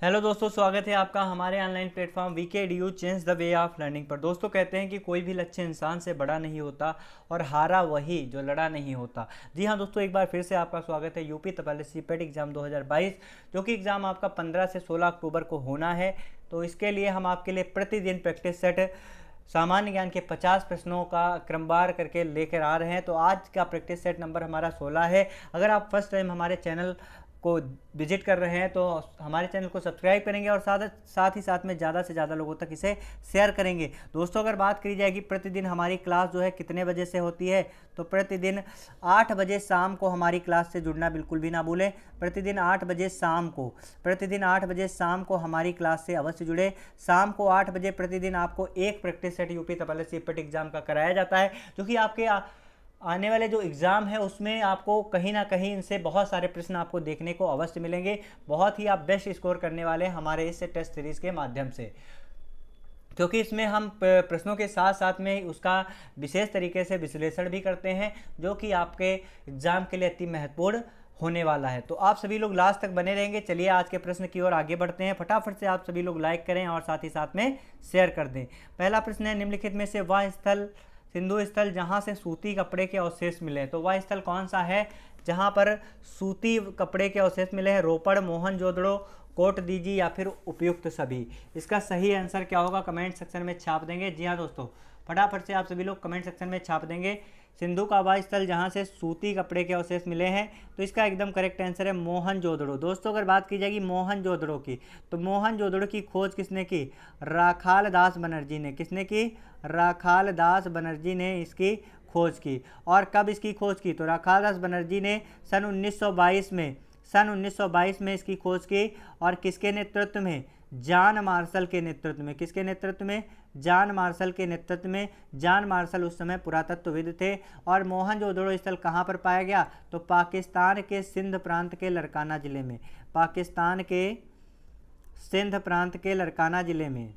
Hello दोस्तों, स्वागत है आपका हमारे online platform VKDU change the way of learning पर। दोस्तों, कहते हैं कि कोई भी लक्ष्य इंसान से बड़ा नहीं होता और हारा वही जो लड़ा नहीं होता। जी हाँ दोस्तों, एक बार फिर से आपका स्वागत है यूपी तपेली सीपेट एग्जाम 2022, जो कि एग्ज़ाम आपका 15 से 16 अक्टूबर को होना है। तो इसके लिए हम आपके लिए प्रतिदिन प्रैक्टिस सेट सामान्य ज्ञान के 50 प्रश्नों का क्रमवार करके लेकर आ रहे हैं। तो आज का प्रैक्टिस सेट नंबर हमारा 16 है। अगर आप फर्स्ट टाइम हमारे चैनल को विजिट कर रहे हैं तो हमारे चैनल को सब्सक्राइब करेंगे और साथ ही साथ में ज़्यादा से ज़्यादा लोगों तक इसे शेयर करेंगे। दोस्तों, अगर बात करी जाएगी प्रतिदिन हमारी क्लास जो है कितने बजे से होती है, तो प्रतिदिन 8 बजे शाम को हमारी क्लास से जुड़ना बिल्कुल भी ना भूलें। प्रतिदिन 8 बजे शाम को हमारी क्लास से अवश्य जुड़े। शाम को 8 बजे प्रतिदिन आपको एक प्रैक्टिस सेट यूपी तपेली सीपेट एग्जाम का कराया जाता है, जो कि आपके आने वाले जो एग्ज़ाम है उसमें आपको कहीं ना कहीं इनसे बहुत सारे प्रश्न आपको देखने को अवश्य मिलेंगे। बहुत ही आप बेस्ट स्कोर करने वाले हैं हमारे इस टेस्ट सीरीज़ के माध्यम से, क्योंकि इसमें हम प्रश्नों के साथ साथ में उसका विशेष तरीके से विश्लेषण भी करते हैं, जो कि आपके एग्ज़ाम के लिए अति महत्वपूर्ण होने वाला है। तो आप सभी लोग लास्ट तक बने रहेंगे। चलिए आज के प्रश्न की ओर आगे बढ़ते हैं। फटाफट से आप सभी लोग लाइक करें और साथ ही साथ में शेयर कर दें। पहला प्रश्न है, निम्नलिखित में से वह स्थल सिंधु स्थल जहाँ से सूती कपड़े के अवशेष मिले हैं, तो वह स्थल कौन सा है जहाँ पर सूती कपड़े के अवशेष मिले हैं? रोपड़, मोहनजोदड़ो, कोट दीजी या फिर उपयुक्त सभी। इसका सही आंसर क्या होगा कमेंट सेक्शन में छाप देंगे। जी हाँ दोस्तों, फटाफट से आप सभी लोग कमेंट सेक्शन में छाप देंगे सिंधु का वह स्थल जहाँ से सूती कपड़े के अवशेष मिले हैं। तो इसका एकदम करेक्ट आंसर है मोहनजोदड़ो। दोस्तों, अगर बात की जाएगी मोहनजोदड़ो की, तो मोहनजोदड़ो की खोज किसने की? राखाल दास बनर्जी ने। किसने की? राखाल दास बनर्जी ने इसकी खोज की। और कब इसकी खोज की? तो राखाल दास बनर्जी ने सन 1922 में इसकी खोज की। और किसके नेतृत्व में? जॉन मार्शल के नेतृत्व में। किसके नेतृत्व में? जॉन मार्शल के नेतृत्व में। जॉन मार्शल उस समय पुरातत्वविद थे। और मोहनजोदड़ो स्थल कहाँ पर पाया गया? तो पाकिस्तान के सिंध प्रांत के लड़काना जिले में। पाकिस्तान के सिंध प्रांत के लड़काना जिले में।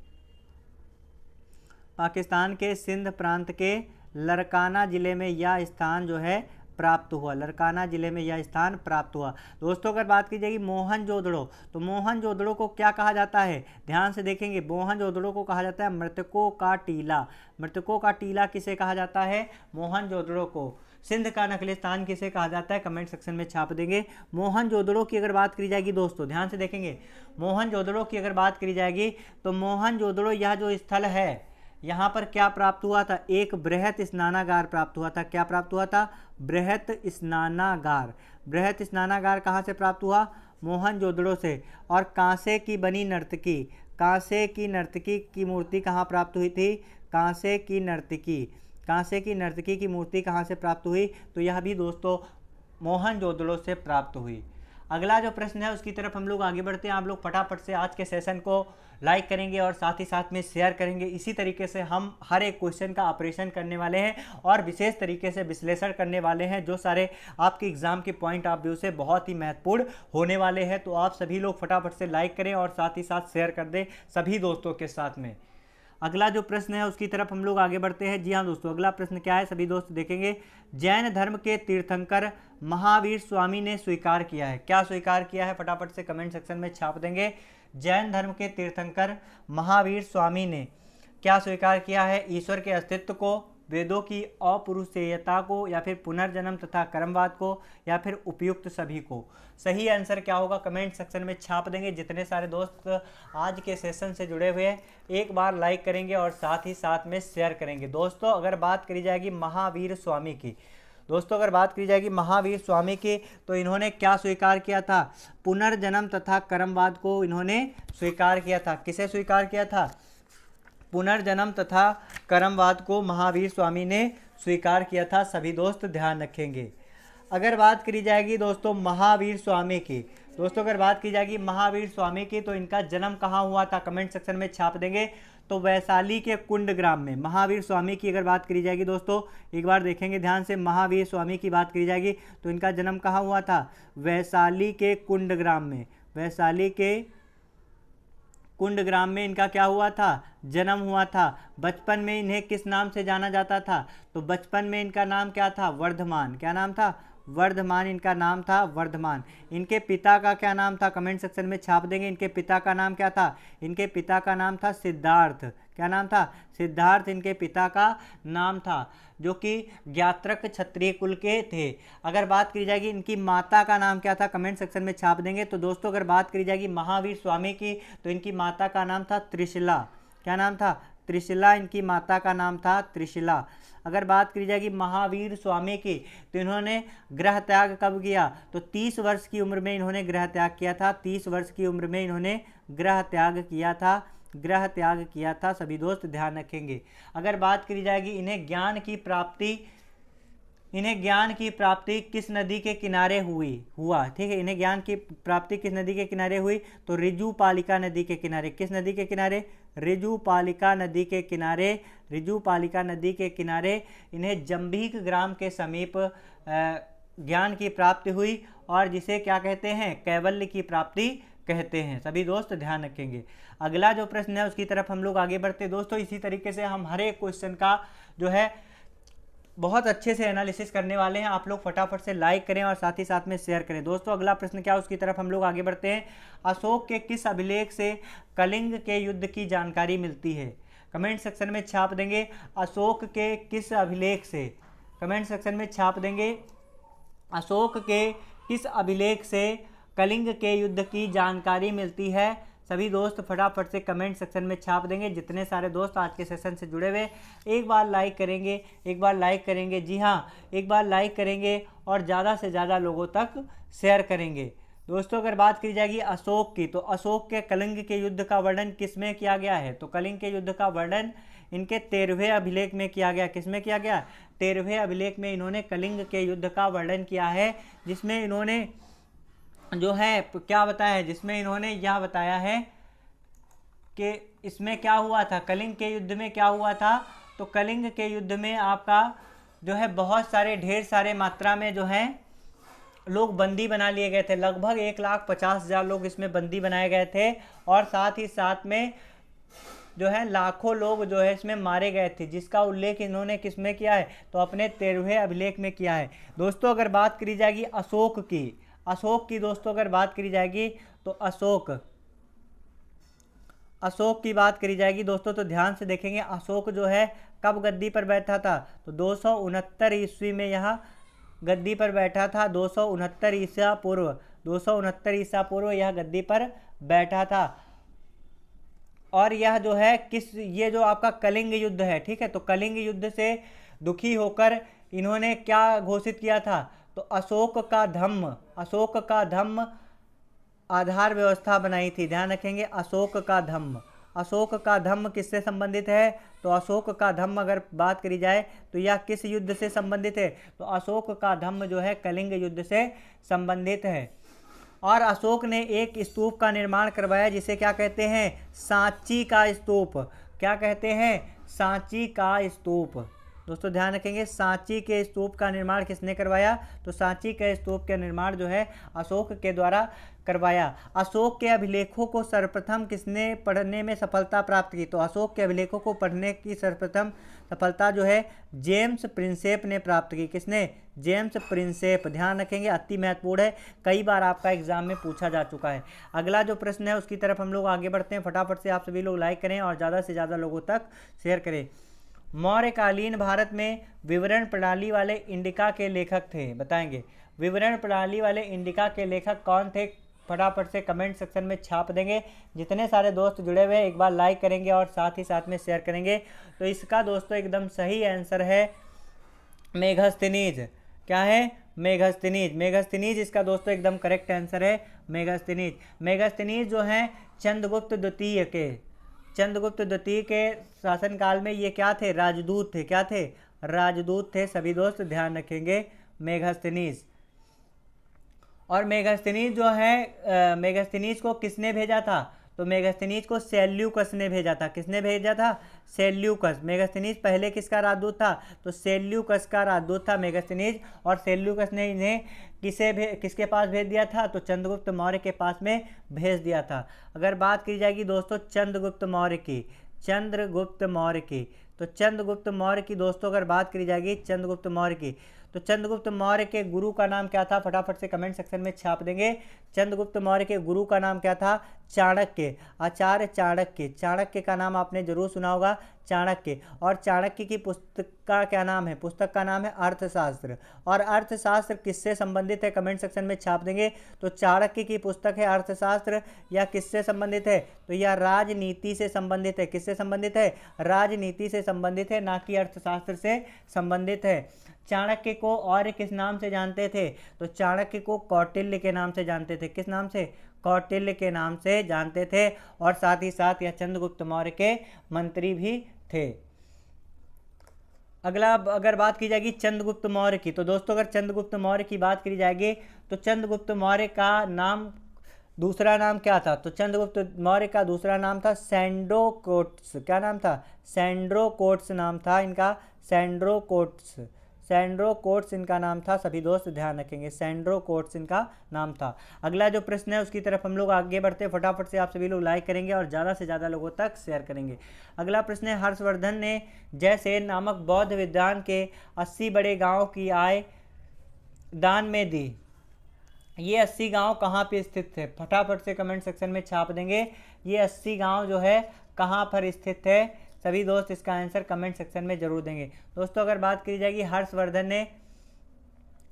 पाकिस्तान के सिंध प्रांत के लड़काना जिले में यह स्थान जो है प्राप्त हुआ। लड़काना जिले में यह स्थान प्राप्त हुआ। दोस्तों, अगर बात की जाएगी मोहनजोदड़ो, तो मोहनजोदड़ो को क्या कहा जाता है? ध्यान से देखेंगे, मोहनजोदड़ो को कहा जाता है मृतकों का टीला। मृतकों का टीला किसे कहा जाता है? मोहनजोदड़ो को। सिंध का नखलिस्तान किसे कहा जाता है? कमेंट सेक्शन में छाप देंगे। मोहनजोदड़ो की अगर बात करी जाएगी दोस्तों, ध्यान से देखेंगे, मोहनजोदड़ो की अगर बात करी जाएगी तो मोहनजोदड़ो यह जो स्थल है यहाँ पर क्या प्राप्त हुआ था? एक बृहत स्नानागार प्राप्त हुआ था। क्या प्राप्त हुआ था? बृहत स्नानागार। बृहत स्नानागार कहाँ से प्राप्त हुआ? मोहनजोदड़ो से। और कांसे की बनी नर्तकी, कांसे की नर्तकी की मूर्ति कहाँ प्राप्त हुई थी? कांसे की नर्तकी, कांसे की नर्तकी की मूर्ति कहाँ से प्राप्त हुई? तो यह भी दोस्तों मोहनजोदड़ो से प्राप्त हुई। अगला जो प्रश्न है उसकी तरफ हम लोग आगे बढ़ते हैं। आप लोग फटाफट से आज के सेशन को लाइक करेंगे और साथ ही साथ में शेयर करेंगे। इसी तरीके से हम हर एक क्वेश्चन का ऑपरेशन करने वाले हैं और विशेष तरीके से विश्लेषण करने वाले हैं, जो सारे आपके एग्जाम के पॉइंट ऑफ व्यू से बहुत ही महत्वपूर्ण होने वाले हैं। तो आप सभी लोग फटाफट से लाइक करें और साथ ही साथ शेयर कर दें सभी दोस्तों के साथ में। अगला जो प्रश्न है उसकी तरफ हम लोग आगे बढ़ते हैं। जी हाँ दोस्तों, अगला प्रश्न क्या है सभी दोस्त देखेंगे। जैन धर्म के तीर्थंकर महावीर स्वामी ने स्वीकार किया है। क्या स्वीकार किया है? फटाफट से कमेंट सेक्शन में छाप देंगे। जैन धर्म के तीर्थंकर महावीर स्वामी ने क्या स्वीकार किया है? ईश्वर के अस्तित्व को, वेदों की अपौरुषेयता को, या फिर पुनर्जन्म तथा कर्मवाद को, या फिर उपयुक्त सभी को। सही आंसर क्या होगा कमेंट सेक्शन में छाप देंगे। जितने सारे दोस्त आज के सेशन से जुड़े हुए हैं एक बार लाइक करेंगे और साथ ही साथ में शेयर करेंगे। दोस्तों, अगर बात करी जाएगी महावीर स्वामी की, दोस्तों अगर बात की जाएगी महावीर स्वामी की, तो इन्होंने क्या स्वीकार किया था? पुनर्जन्म तथा कर्मवाद को इन्होंने स्वीकार किया था। किसे स्वीकार किया था? पुनर्जन्म तथा कर्मवाद को महावीर स्वामी ने स्वीकार किया था। सभी दोस्त ध्यान रखेंगे। अगर बात करी जाएगी दोस्तों महावीर स्वामी की, दोस्तों अगर बात की जाएगी महावीर स्वामी की, तो इनका जन्म कहाँ हुआ था? कमेंट सेक्शन में छाप देंगे। तो वैशाली के कुंड ग्राम में महावीर स्वामी की अगर बात करी जाएगी दोस्तों, एक बार देखेंगे ध्यान से, महावीर स्वामी की बात करी जाएगी तो इनका जन्म कहाँ हुआ था? वैशाली के कुंड ग्राम में। वैशाली के कुंड ग्राम में इनका क्या हुआ था? जन्म हुआ था। बचपन में इन्हें किस नाम से जाना जाता था? तो बचपन में इनका नाम क्या था? वर्धमान। क्या नाम था? वर्धमान इनका नाम था, वर्धमान। इनके पिता का क्या नाम था, कमेंट सेक्शन में छाप देंगे। इनके पिता का नाम क्या था, इनके पिता का नाम था सिद्धार्थ। क्या नाम था, सिद्धार्थ इनके पिता का नाम था, जो कि ज्ञात्रक क्षत्रिय कुल के थे। अगर बात की जाएगी इनकी माता का नाम क्या था, कमेंट सेक्शन में छाप देंगे। तो दोस्तों अगर बात की जाएगी महावीर स्वामी की, तो इनकी माता का नाम था त्रिशिला। क्या नाम था, त्रिशिला इनकी माता का नाम था, त्रिशिला। अगर बात की जाएगी महावीर स्वामी की, तो इन्होंने गृह त्याग कब किया, तो 30 वर्ष की उम्र में इन्होंने गृह त्याग किया था। 30 वर्ष की उम्र में इन्होंने गृह त्याग किया था, गृह त्याग किया था। सभी दोस्त ध्यान रखेंगे। अगर बात की जाएगी इन्हें ज्ञान की प्राप्ति किस नदी के किनारे हुआ, ठीक है, इन्हें ज्ञान की प्राप्ति किस नदी के किनारे हुई, तो ऋजुपालिका नदी के किनारे। किस नदी के किनारे, ऋजुपालिका नदी के किनारे। ऋजुपालिका नदी के किनारे इन्हें जंभीक ग्राम के समीप ज्ञान की प्राप्ति हुई, और जिसे क्या कहते हैं, कैवल्य की प्राप्ति कहते हैं। सभी दोस्त ध्यान रखेंगे। अगला जो प्रश्न है उसकी तरफ हम लोग आगे बढ़ते हैं। दोस्तों इसी तरीके से हम हर एक क्वेश्चन का जो है बहुत अच्छे से एनालिसिस करने वाले हैं। आप लोग फटाफट से लाइक करें और साथ ही साथ में शेयर करें। दोस्तों अगला प्रश्न क्या, उसकी तरफ हम लोग आगे बढ़ते हैं। अशोक के किस अभिलेख से कलिंग के युद्ध की जानकारी मिलती है, कमेंट सेक्शन में छाप देंगे। अशोक के किस अभिलेख से, कमेंट सेक्शन में छाप देंगे। अशोक के किस अभिलेख से कलिंग के युद्ध की जानकारी मिलती है। सभी दोस्त फटाफट से कमेंट सेक्शन में छाप देंगे। जितने सारे दोस्त आज के सेशन से जुड़े हुए, एक बार लाइक करेंगे, एक बार लाइक करेंगे, जी हाँ एक बार लाइक करेंगे और ज़्यादा से ज़्यादा लोगों तक शेयर करेंगे। दोस्तों अगर बात की जाएगी अशोक की, तो अशोक के कलिंग के युद्ध का वर्णन किस में किया गया है, तो कलिंग के युद्ध का वर्णन इनके 13वें अभिलेख में किया गया। किस में किया गया, 13वें अभिलेख में इन्होंने कलिंग के युद्ध का वर्णन किया है, जिसमें इन्होंने जो है क्या बताया है, जिसमें इन्होंने यह बताया है कि इसमें क्या हुआ था, कलिंग के युद्ध में क्या हुआ था। तो कलिंग के युद्ध में आपका जो है बहुत सारे ढेर सारे मात्रा में जो है लोग बंदी बना लिए गए थे। लगभग 1,50,000 लोग इसमें बंदी बनाए गए थे, और साथ ही साथ में जो है लाखों लोग जो है इसमें मारे गए थे, जिसका उल्लेख इन्होंने किस में किया है, तो अपने 13वें अभिलेख में किया है। दोस्तों अगर बात करी जाएगी अशोक की दोस्तों अगर बात करी जाएगी तो अशोक की बात करी जाएगी दोस्तों, तो ध्यान से देखेंगे अशोक जो है कब गद्दी पर बैठा था, तो 269 ईस्वी में यह गद्दी पर बैठा था। 269 ईसा पूर्व, 269 ईसा पूर्व यह गद्दी पर बैठा था। और यह जो है ये जो आपका कलिंग युद्ध है, ठीक है, तो कलिंग युद्ध से दुखी होकर इन्होंने क्या घोषित किया था, तो अशोक का धम्म आधार व्यवस्था बनाई थी। ध्यान रखेंगे अशोक का धम्म किससे संबंधित है, तो अशोक का धम्म अगर बात करी जाए तो यह किस युद्ध से संबंधित है, तो अशोक का धम्म जो है कलिंग युद्ध से संबंधित है। और अशोक ने एक स्तूप का निर्माण करवाया, जिसे क्या कहते हैं, सांची का स्तूप। क्या कहते हैं, सांची का स्तूप। दोस्तों ध्यान रखेंगे सांची के स्तूप का निर्माण किसने करवाया, तो सांची के स्तूप का निर्माण जो है अशोक के द्वारा करवाया। अशोक के अभिलेखों को सर्वप्रथम किसने पढ़ने में सफलता प्राप्त की, तो अशोक के अभिलेखों को पढ़ने की सर्वप्रथम सफलता जो है जेम्स प्रिंसेप ने प्राप्त की। किसने, जेम्स प्रिंसेप। ध्यान रखेंगे अति महत्वपूर्ण है, कई बार आपका एग्जाम में पूछा जा चुका है। अगला जो प्रश्न है उसकी तरफ हम लोग आगे बढ़ते हैं। फटाफट से आप सभी लोग लाइक करें और ज़्यादा से ज़्यादा लोगों तक शेयर करें। मौर्यकालीन भारत में विवरण प्रणाली वाले इंडिका के लेखक थे, बताएंगे विवरण प्रणाली वाले इंडिका के लेखक कौन थे, फटाफट से कमेंट सेक्शन में छाप देंगे। जितने सारे दोस्त जुड़े हुए एक बार लाइक करेंगे और साथ ही साथ में शेयर करेंगे। तो इसका दोस्तों एकदम सही आंसर है मेघस्थनीज। क्या है, मेघस्थनीज इसका दोस्तों एकदम करेक्ट आंसर है मेघस्थनीज जो है चंद्रगुप्त द्वितीय के शासनकाल में ये क्या थे, राजदूत थे। क्या थे, राजदूत थे। सभी दोस्त ध्यान रखेंगे मेघस्थनीज। और मेघस्थनीज जो है मेघस्थनीज को किसने भेजा था, तो मेघस्थनीज को सेल्यूकस ने भेजा था। किसने भेजा था, सेल्यूकस। मेघस्थनीज पहले किसका राजदूत था, तो सेल्यूकस का राजदूत था मेघस्थनीज। और सेल्यूकस ने इन्हें किसके पास भेज दिया था, तो चंद्रगुप्त मौर्य के पास में भेज दिया था। अगर बात की जाएगी दोस्तों चंद्रगुप्त मौर्य की, तो चंद्रगुप्त मौर्य की दोस्तों अगर बात करी जाएगी चंद्रगुप्त मौर्य की, तो चंद्रगुप्त मौर्य के गुरु का नाम क्या था, फटाफट से कमेंट सेक्शन में छाप देंगे। चंद्रगुप्त मौर्य के गुरु का नाम क्या था, चाणक्य, आचार्य चाणक्य। चाणक्य का नाम आपने जरूर सुना होगा, चाणक्य। और चाणक्य की पुस्तक का क्या नाम है, पुस्तक का नाम है अर्थशास्त्र। और अर्थशास्त्र किससे संबंधित है, कमेंट सेक्शन में छाप देंगे। तो चाणक्य की पुस्तक है अर्थशास्त्र, या किससे संबंधित है, तो यह राजनीति से संबंधित है। किससे संबंधित है, राजनीति से संबंधित है, ना कि अर्थशास्त्र से संबंधित है। चाणक्य को और किस नाम से जानते थे, तो चाणक्य को कौटिल्य के नाम से जानते थे। किस नाम से, कौटिल्य के नाम से जानते थे। और साथ ही साथ यह चंद्रगुप्त मौर्य के मंत्री भी थे। अगला अगर बात की जाएगी चंद्रगुप्त मौर्य की, तो दोस्तों अगर चंद्रगुप्त मौर्य की बात करी जाएगी तो चंद्रगुप्त मौर्य का नाम, दूसरा नाम क्या था, तो चंद्रगुप्त मौर्य का दूसरा नाम था सैंड्रोकोट्स। क्या नाम था, सैंड्रोकोट्स नाम था इनका, सैंड्रोकोट्स। सैंड्रोकोट्स इनका नाम था, सभी दोस्त ध्यान रखेंगे, सैंड्रोकोट्स इनका नाम था। अगला जो प्रश्न है उसकी तरफ हम लोग आगे बढ़ते हैं। फटाफट से आप सभी लोग लाइक करेंगे और ज़्यादा से ज़्यादा लोगों तक शेयर करेंगे। अगला प्रश्न है, हर्षवर्धन ने जयसेन नामक बौद्ध विद्वान के 80 बड़े गाँव की आय दान में दी। ये 80 गांव कहाँ पे स्थित थे, फटाफट से कमेंट सेक्शन में छाप देंगे। ये 80 गांव जो है कहाँ पर स्थित है, सभी दोस्त इसका आंसर कमेंट सेक्शन में जरूर देंगे। दोस्तों अगर बात की जाएगी हर्षवर्धन ने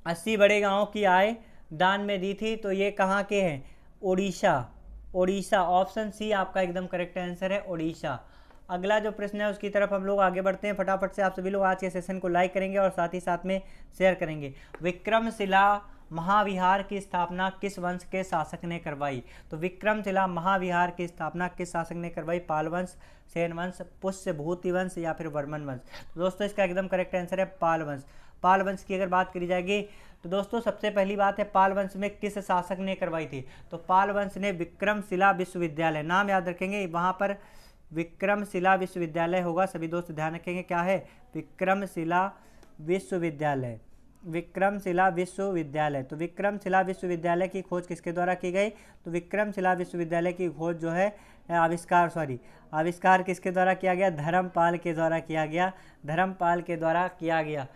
80 बड़े गांवों की आय दान में दी थी, तो ये कहाँ के हैं, उड़ीसा। उड़ीसा, ऑप्शन सी आपका एकदम करेक्ट आंसर है, उड़ीसा। अगला जो प्रश्न है उसकी तरफ हम लोग आगे बढ़ते हैं। फटाफट से आप सभी लोग आज के सेशन को लाइक करेंगे और साथ ही साथ में शेयर करेंगे। विक्रमशिला महाविहार की स्थापना किस वंश के शासक ने करवाई, तो विक्रमशिला महाविहार की स्थापना किस शासक ने करवाई, पाल वंश, सेन वंश, पुष्यभूति वंश या फिर वर्मन वंश। तो दोस्तों इसका एकदम करेक्ट आंसर है पाल वंश। पाल वंश की अगर बात करी जाएगी तो दोस्तों सबसे पहली बात है पाल वंश में किस शासक ने करवाई थी, तो पाल वंश ने विक्रमशिला विश्वविद्यालय, नाम याद रखेंगे वहाँ पर विक्रमशिला विश्वविद्यालय होगा, सभी दोस्त ध्यान रखेंगे क्या है, विक्रमशिला विश्वविद्यालय, विक्रमशिला विश्वविद्यालय। तो विक्रमशिला विश्वविद्यालय की खोज किसके द्वारा की गई, तो विक्रमशिला विश्वविद्यालय की खोज जो है आविष्कार किसके द्वारा किया गया, धर्मपाल के द्वारा किया गया, धर्मपाल के द्वारा किया गया।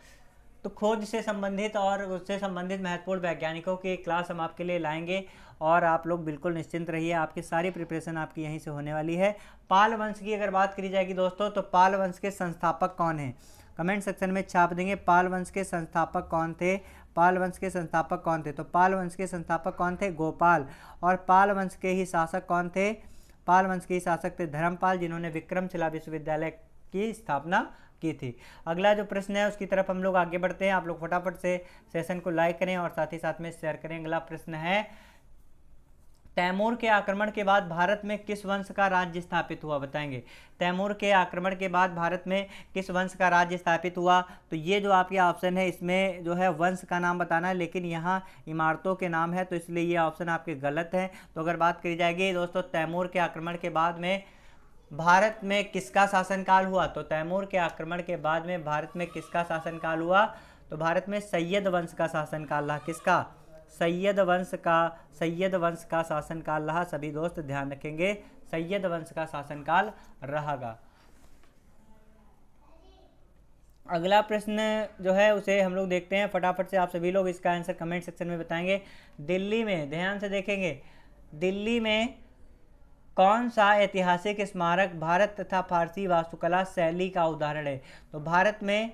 तो खोज से संबंधित और उससे संबंधित महत्वपूर्ण वैज्ञानिकों की क्लास हम आपके लिए लाएंगे और आप लोग बिल्कुल निश्चिंत रहिए, आपकी सारी प्रिपरेशन आपकी यहीं से होने वाली है। पाल वंश की अगर बात करी जाएगी दोस्तों, तो पाल वंश के संस्थापक कौन हैं, कमेंट सेक्शन में छाप देंगे। पाल वंश के संस्थापक कौन थे, पाल वंश के संस्थापक कौन थे, तो पाल वंश के संस्थापक कौन थे, गोपाल। और पाल वंश के ही शासक कौन थे, पाल वंश के ही शासक थे धर्मपाल, जिन्होंने विक्रमशिला विश्वविद्यालय की स्थापना की थी। अगला जो प्रश्न है उसकी तरफ हम लोग आगे बढ़ते हैं। आप लोग फटाफट से सेशन को लाइक करें और साथ ही साथ में शेयर करें। अगला प्रश्न है, तैमूर के आक्रमण के बाद भारत में किस वंश का राज्य स्थापित हुआ, बताएंगे। तैमूर के आक्रमण के बाद भारत में किस वंश का राज्य स्थापित हुआ, तो ये जो आपके ऑप्शन है इसमें जो है वंश का नाम बताना है, लेकिन यहाँ इमारतों के नाम है, तो इसलिए ये ऑप्शन आपके गलत है। तो अगर बात करी जाएगी दोस्तों तैमूर के आक्रमण के बाद में भारत में किसका शासनकाल हुआ, तो तैमूर के आक्रमण के बाद में भारत में किसका शासनकाल हुआ, तो भारत में सैयद वंश का शासनकाल रहा। किसका, सैयद वंश का शासनकाल रहा, सभी दोस्त ध्यान रखेंगे, सैयद वंश का शासनकाल रहेगा। अगला प्रश्न जो है उसे हम लोग देखते हैं, फटाफट से आप सभी लोग इसका आंसर कमेंट सेक्शन में बताएंगे। दिल्ली में, ध्यान से देखेंगे, दिल्ली में कौन सा ऐतिहासिक स्मारक भारत तथा फारसी वास्तुकला शैली का उदाहरण है, तो भारत में,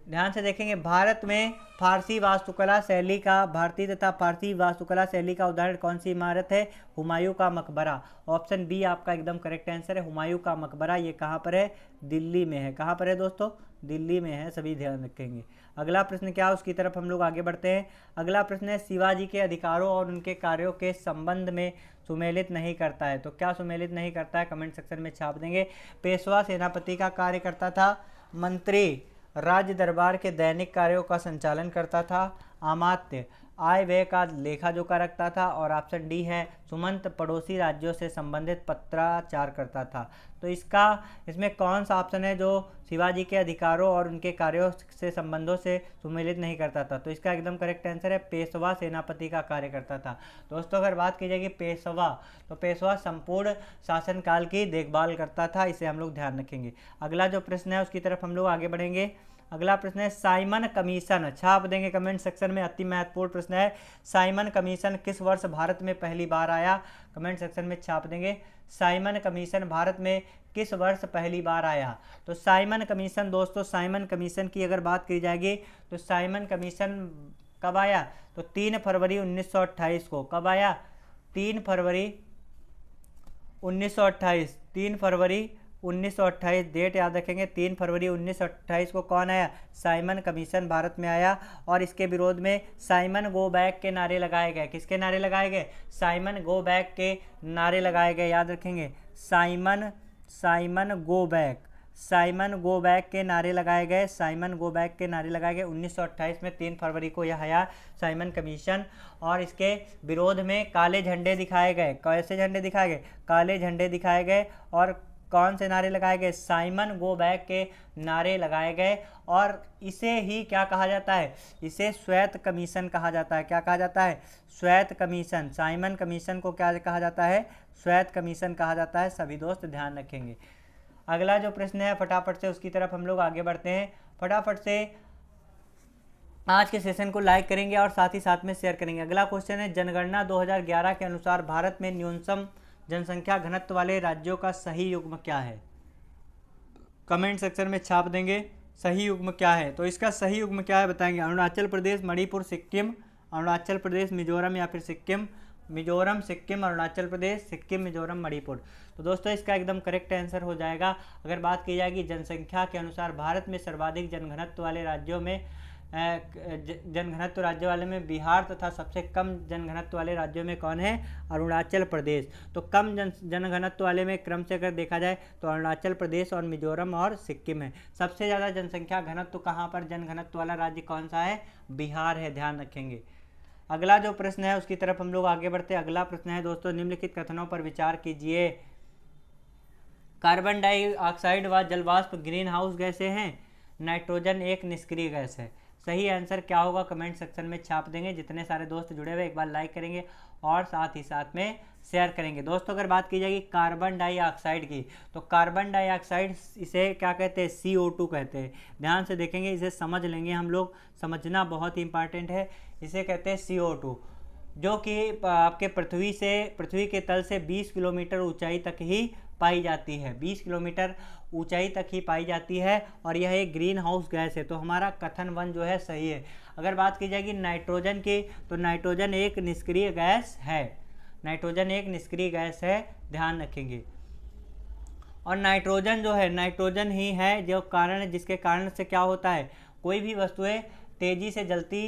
ध्यान से देखेंगे, भारत में फारसी वास्तुकला शैली का, भारतीय तथा फारसी वास्तुकला शैली का उदाहरण कौन सी इमारत है, हुमायूं का मकबरा। ऑप्शन बी आपका एकदम करेक्ट आंसर है, हुमायूं का मकबरा। ये कहाँ पर है, दिल्ली में है। कहाँ पर है दोस्तों, दिल्ली में है, सभी ध्यान रखेंगे। अगला प्रश्न क्या है उसकी तरफ हम लोग आगे बढ़ते हैं। अगला प्रश्न है, शिवाजी के अधिकारों और उनके कार्यों के संबंध में सुमेलित नहीं करता है, तो क्या सुमेलित नहीं करता है, कमेंट सेक्शन में छाप देंगे। पेशवा सेनापति का कार्य करता था, मंत्री राज्य दरबार के दैनिक कार्यों का संचालन करता था, अमात्य आय व्यय का लेखा जोखा रखता था, और ऑप्शन डी है सुमंत पड़ोसी राज्यों से संबंधित पत्राचार करता था। तो इसमें कौन सा ऑप्शन है जो शिवाजी के अधिकारों और उनके कार्यों से संबंधों से सुमेलित नहीं करता था, तो इसका एकदम करेक्ट आंसर है पेशवा सेनापति का कार्य करता था। दोस्तों अगर बात की जाएगी पेशवा, तो पेशवा संपूर्ण शासनकाल की देखभाल करता था, इसे हम लोग ध्यान रखेंगे। अगला जो प्रश्न है उसकी तरफ हम लोग आगे बढ़ेंगे। अगला प्रश्न है साइमन कमीशन, छाप देंगे कमेंट सेक्शन में, अति महत्वपूर्ण प्रश्न है। साइमन कमीशन किस वर्ष भारत में पहली बार आया, कमेंट सेक्शन में छाप देंगे। साइमन कमीशन भारत में किस वर्ष पहली बार आया। तो साइमन कमीशन दोस्तों, साइमन कमीशन की अगर बात की जाएगी तो साइमन कमीशन कब आया, तो 3 फरवरी 1928 को। कब आया, 3 फरवरी 1928, 3 फरवरी 1928 डेट याद रखेंगे। 3 फरवरी 1928 को कौन आया, साइमन कमीशन भारत में आया। और इसके विरोध में साइमन गो बैक के नारे लगाए गए। किसके नारे लगाए गए, साइमन गो बैक के नारे लगाए गए, याद रखेंगे। Simon go back, Simon go back के नारे लगाए गए, साइमन गो बैक के नारे लगाए गए 1928 में। 3 फरवरी को यह आया साइमन कमीशन। और इसके विरोध में काले झंडे दिखाए गए। कैसे झंडे दिखाए गए, काले झंडे दिखाए गए। और कौन से नारे लगाए गए, साइमन गो बैक के नारे लगाए गए। और इसे ही क्या कहा जाता है, इसे श्वेत कमीशन कहा जाता है। क्या कहा जाता है, श्वेत कमीशन। साइमन कमीशन को क्या कहा जाता है, श्वेत कमीशन कहा जाता है। सभी दोस्त ध्यान रखेंगे। अगला जो प्रश्न है फटाफट से उसकी तरफ हम लोग आगे बढ़ते हैं। फटाफट से आज के सेशन को लाइक करेंगे और साथ ही साथ में शेयर करेंगे। अगला क्वेश्चन है जनगणना 2011 के अनुसार भारत में न्यूनतम जनसंख्या घनत्व वाले राज्यों का सही युग्म क्या है, कमेंट सेक्शन में छाप देंगे। सही युग्म क्या है, तो इसका सही युग्म क्या है बताएंगे। अरुणाचल प्रदेश, मणिपुर, सिक्किम, अरुणाचल प्रदेश, मिजोरम या फिर सिक्किम, मिजोरम, सिक्किम, अरुणाचल प्रदेश, सिक्किम, मिजोरम, मणिपुर। तो दोस्तों इसका एकदम करेक्ट आंसर हो जाएगा। अगर बात की जाएगी जनसंख्या के अनुसार भारत में सर्वाधिक जनघनत्व वाले राज्यों में जनघनत्व राज्य वाले में बिहार तथा सबसे कम जनघनत्व वाले राज्यों में कौन है, अरुणाचल प्रदेश। तो कम जनघनत्व वाले में क्रम से अगर देखा जाए तो अरुणाचल प्रदेश और मिजोरम और सिक्किम है। सबसे ज़्यादा जनसंख्या घनत्व कहाँ पर जनघनत्व वाला राज्य कौन सा है, बिहार है, ध्यान रखेंगे। अगला जो प्रश्न है उसकी तरफ हम लोग आगे बढ़ते हैं। अगला प्रश्न है दोस्तों निम्नलिखित कथनों पर विचार कीजिए। कार्बन डाइऑक्साइड व जलवाष्प ग्रीन हाउस गैसें हैं, नाइट्रोजन एक निष्क्रिय गैस है। सही आंसर क्या होगा कमेंट सेक्शन में छाप देंगे। जितने सारे दोस्त जुड़े हुए एक बार लाइक करेंगे और साथ ही साथ में शेयर करेंगे। दोस्तों अगर बात की जाएगी कार्बन डाइऑक्साइड की, तो कार्बन डाइऑक्साइड इसे क्या कहते हैं, CO2 कहते हैं। ध्यान से देखेंगे, इसे समझ लेंगे हम लोग, समझना बहुत ही इंपॉर्टेंट है। इसे कहते हैं CO2, जो कि आपके पृथ्वी के तल से 20 किलोमीटर ऊंचाई तक ही पाई जाती है। 20 किलोमीटर ऊंचाई तक ही पाई जाती है और यह एक ग्रीन हाउस गैस है। तो हमारा कथन 1 जो है सही है। अगर बात की जाएगी नाइट्रोजन की, तो नाइट्रोजन एक निष्क्रिय गैस है। नाइट्रोजन एक निष्क्रिय गैस है, ध्यान रखेंगे। और नाइट्रोजन जो है, नाइट्रोजन ही है जो कारण, जिसके कारण से क्या होता है, कोई भी वस्तुएं तेजी से जलती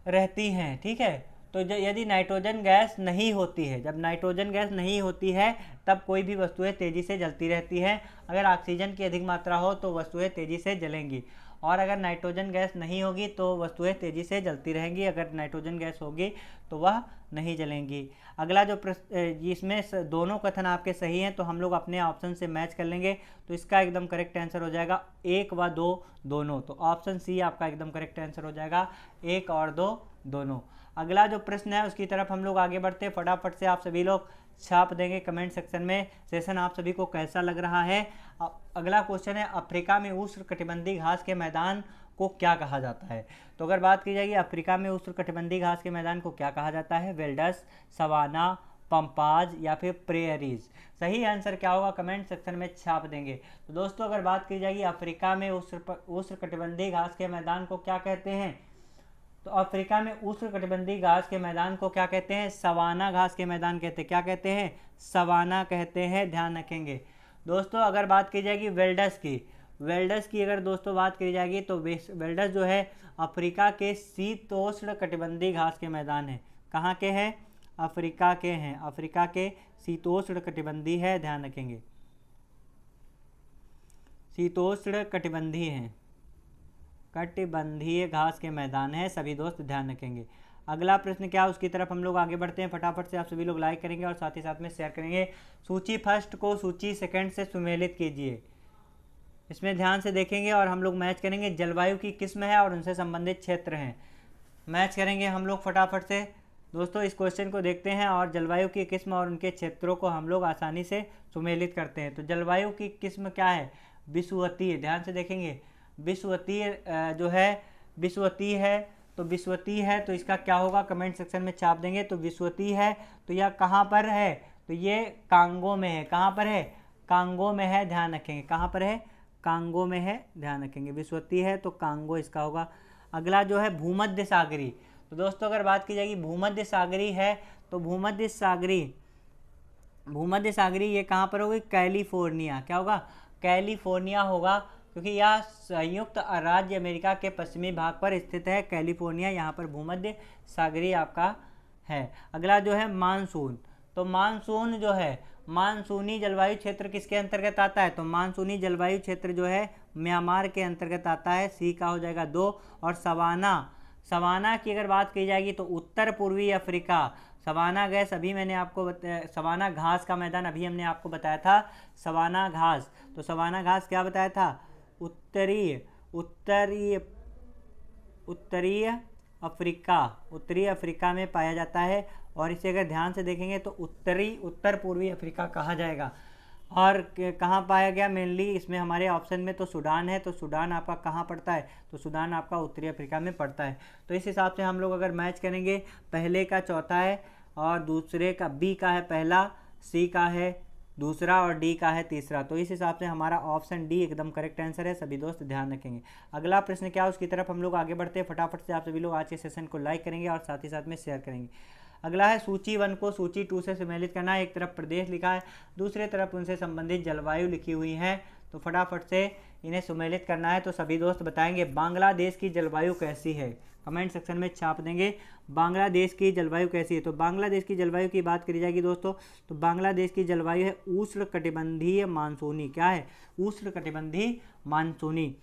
रहती हैं, ठीक है। तो यदि नाइट्रोजन गैस नहीं होती है, जब नाइट्रोजन गैस नहीं होती है तब कोई भी वस्तुएं तेज़ी से जलती रहती हैं। अगर ऑक्सीजन की अधिक मात्रा हो तो वस्तुएं तेज़ी से जलेंगी, और अगर नाइट्रोजन गैस नहीं होगी तो वस्तुएं तेज़ी से जलती रहेंगी। अगर नाइट्रोजन गैस होगी तो वह नहीं जलेंगी। अगला जो इसमें दोनों कथन आपके सही हैं तो हम लोग अपने ऑप्शन से मैच कर लेंगे। तो इसका एकदम करेक्ट आंसर हो जाएगा 1 व 2 दोनों। तो ऑप्शन सी आपका एकदम करेक्ट आंसर हो जाएगा, 1 और 2 दोनों। अगला जो प्रश्न है उसकी तरफ हम लोग आगे बढ़ते हैं। फटाफट से आप सभी लोग छाप देंगे कमेंट सेक्शन में सेशन आप सभी को कैसा लग रहा है। अगला क्वेश्चन है अफ्रीका में उष्णकटिबंधीय घास के मैदान को क्या कहा जाता है। तो अगर बात की जाएगी अफ्रीका में उष्णकटिबंधीय घास के मैदान को क्या कहा जाता है, वेल्डस, सवाना, पंपाज या फिर प्रेयरीज। सही आंसर क्या होगा कमेंट सेक्शन में छाप देंगे। तो दोस्तों अगर बात की जाएगी अफ्रीका में उष्णकटिबंधीय घास के मैदान को क्या कहते हैं, तो अफ्रीका में उष्णकटिबंधीय घास के मैदान को क्या कहते हैं, सवाना घास के मैदान कहते हैं। क्या कहते हैं, सवाना कहते हैं, ध्यान रखेंगे। दोस्तों अगर बात की जाएगी वेल्डस की अगर दोस्तों बात की जाएगी तो वेल्डस जो है अफ्रीका के शीतोष्ण कटिबंधीय घास के मैदान है। कहाँ के हैं, अफ्रीका के हैं, अफ्रीका के शीतोष्ण कटिबंधीय है, ध्यान रखेंगे, शीतोष्ण कटिबंधीय हैं, कटिबंधीय घास के मैदान है, सभी दोस्त ध्यान रखेंगे। अगला प्रश्न क्या उसकी तरफ हम लोग आगे बढ़ते हैं। फटाफट से आप सभी लोग लाइक करेंगे और साथ ही साथ में शेयर करेंगे। सूची फर्स्ट को सूची सेकंड से सुमेलित कीजिए। इसमें ध्यान से देखेंगे और हम लोग मैच करेंगे। जलवायु की किस्म है और उनसे संबंधित क्षेत्र हैं, मैच करेंगे हम लोग फटाफट से। दोस्तों इस क्वेश्चन को देखते हैं और जलवायु की किस्म और उनके क्षेत्रों को हम लोग आसानी से सुमेलित करते हैं। तो जलवायु की किस्म क्या है, विषुवतीय, ध्यान से देखेंगे, विषुवतीय जो है विषुवतीय है, तो विषुवतीय है तो इसका क्या होगा, कमेंट सेक्शन में छाप देंगे। तो विषुवतीय है तो यह कहाँ पर है, तो ये कांगो में है। कहाँ पर है, कांगो में है, ध्यान रखेंगे। कहाँ पर है, कांगो में है, ध्यान रखेंगे। विषुवतीय है तो कांगो इसका होगा। अगला जो है भूमध्य सागरी, तो दोस्तों अगर बात की जाएगी भूमध्य सागरी है तो भूमध्य सागरी ये कहाँ पर होगी, कैलिफोर्निया। क्या होगा, कैलिफोर्निया होगा, क्योंकि यह संयुक्त राज्य अमेरिका के पश्चिमी भाग पर स्थित है। कैलिफोर्निया यहाँ पर भूमध्य सागरी आपका है। अगला जो है मानसून, तो मानसून जो है मानसूनी जलवायु क्षेत्र किसके अंतर्गत आता है, तो मानसूनी जलवायु क्षेत्र जो है म्यांमार के अंतर्गत आता है। सी का हो जाएगा 2। और सवाना की अगर बात की जाएगी तो उत्तर पूर्वी अफ्रीका। सवाना गैस अभी मैंने आपको बताया, सवाना घास का मैदान अभी हमने आपको बताया था, सवाना घास। तो सवाना घास क्या बताया था, उत्तरीय अफ्रीका में पाया जाता है। और इसे अगर ध्यान से देखेंगे तो उत्तर पूर्वी अफ्रीका कहा जाएगा। और कहाँ पाया गया मेनली, इसमें हमारे ऑप्शन में तो सूडान है, तो सूडान आपका कहाँ पड़ता है, तो सूडान आपका उत्तरी अफ्रीका में पड़ता है। तो इस हिसाब से हम लोग अगर मैच करेंगे, पहले का चौथा है और दूसरे का बी का है पहला, सी का है दूसरा और डी का है तीसरा। तो इस हिसाब से हमारा ऑप्शन डी एकदम करेक्ट आंसर है। सभी दोस्त ध्यान रखेंगे। अगला प्रश्न क्या है उसकी तरफ हम लोग आगे बढ़ते हैं। फटाफट से आप सभी लोग आज के सेशन को लाइक करेंगे और साथ ही साथ में शेयर करेंगे। अगला है सूची 1 को सूची 2 से सम्मिलित करना है। एक तरफ प्रदेश लिखा है, दूसरे तरफ उनसे संबंधित जलवायु लिखी हुई है, तो फटाफट से इन्हें सम्मिलित करना है। तो सभी दोस्त बताएंगे बांग्लादेश की जलवायु कैसी है, कमेंट सेक्शन में छाप देंगे बांग्लादेश की जलवायु कैसी है। तो बांग्लादेश की जलवायु की बात करी जाएगी दोस्तों, तो बांग्लादेश की जलवायु है उष्णकटिबंधीय मानसूनी। क्या है, उष्णकटिबंधीय मानसूनी।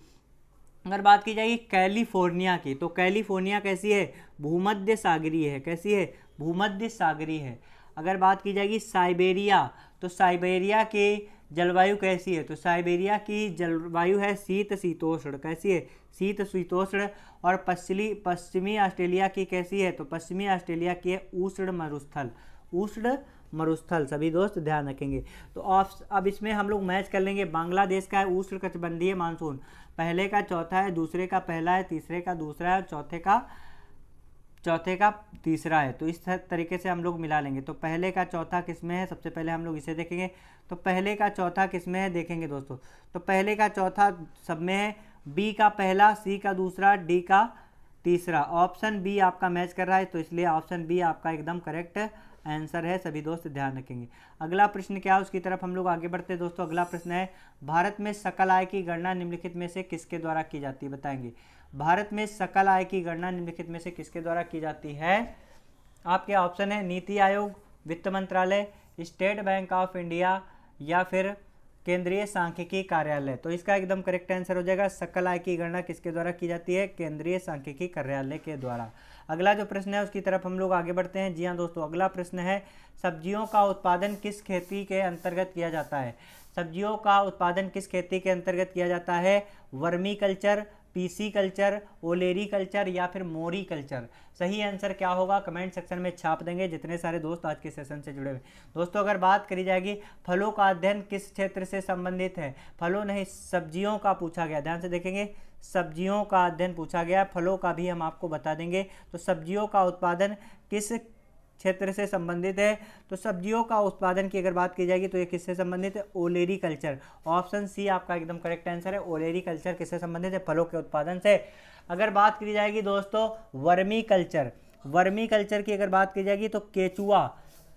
अगर बात की जाएगी कैलिफोर्निया की, तो कैलिफोर्निया कैसी है, भूमध्य सागरीय है। कैसी है, भूमध्य सागरीय है। अगर बात की जाएगी साइबेरिया, तो साइबेरिया की जलवायु कैसी है, तो साइबेरिया की जलवायु है शीत शीतोष्ण। कैसी है, शीत शीतोष्ण। और पश्चिमी ऑस्ट्रेलिया की कैसी है, तो पश्चिमी ऑस्ट्रेलिया की है उष्ण मरुस्थल। सभी दोस्त ध्यान रखेंगे। तो अब इसमें हम लोग मैच कर लेंगे। बांग्लादेश का है उष्णकटिबंधीय मानसून, पहले का चौथा है, दूसरे का पहला है, तीसरे का दूसरा है, चौथे का तीसरा है। तो इस तरीके से हम लोग मिला लेंगे। तो पहले का चौथा किसमें है, सबसे पहले हम लोग इसे देखेंगे। तो पहले का चौथा किसमें है देखेंगे दोस्तों, तो पहले का चौथा सब में है, बी का पहला, सी का दूसरा, डी का तीसरा। ऑप्शन बी आपका मैच कर रहा है, तो इसलिए ऑप्शन बी आपका एकदम करेक्ट आंसर है। सभी दोस्त ध्यान रखेंगे। अगला प्रश्न क्या है उसकी तरफ हम लोग आगे बढ़ते हैं दोस्तों। अगला प्रश्न है, भारत में सकल आय की गणना निम्नलिखित में से किसके द्वारा की जाती है, बताएंगे। भारत में सकल आय की गणना निम्नलिखित में से किसके द्वारा की जाती है। आपके ऑप्शन है नीति आयोग, वित्त मंत्रालय, स्टेट बैंक ऑफ इंडिया या फिर केंद्रीय सांख्यिकी कार्यालय। तो इसका एकदम करेक्ट आंसर हो जाएगा, सकल आय की गणना किसके द्वारा की जाती है, केंद्रीय सांख्यिकी कार्यालय के द्वारा। अगला जो प्रश्न है उसकी तरफ हम लोग आगे बढ़ते हैं। जी हाँ दोस्तों, अगला प्रश्न है, सब्जियों का उत्पादन किस खेती के अंतर्गत किया जाता है। सब्जियों का उत्पादन किस खेती के अंतर्गत किया जाता है, vermi culture, PC culture, ओलेरी culture या फिर मोरी कल्चर। सही आंसर क्या होगा कमेंट सेक्शन में छाप देंगे जितने सारे दोस्त आज के सेशन से जुड़े हुए। दोस्तों अगर बात करी जाएगी फलों का अध्ययन किस क्षेत्र से संबंधित है, फलों नहीं सब्जियों का पूछा गया, ध्यान से देखेंगे, सब्जियों का अध्ययन पूछा गया, फलों का भी हम आपको बता देंगे। तो सब्जियों का उत्पादन किस क्षेत्र से संबंधित है, तो सब्जियों का उत्पादन की अगर बात की जाएगी तो ये किससे संबंधित है, ओलेरी कल्चर। ऑप्शन सी आपका एकदम करेक्ट आंसर है, ओलेरी कल्चर किससे संबंधित है, फलों के उत्पादन से। अगर बात की जाएगी दोस्तों वर्मी कल्चर की अगर बात की जाएगी तो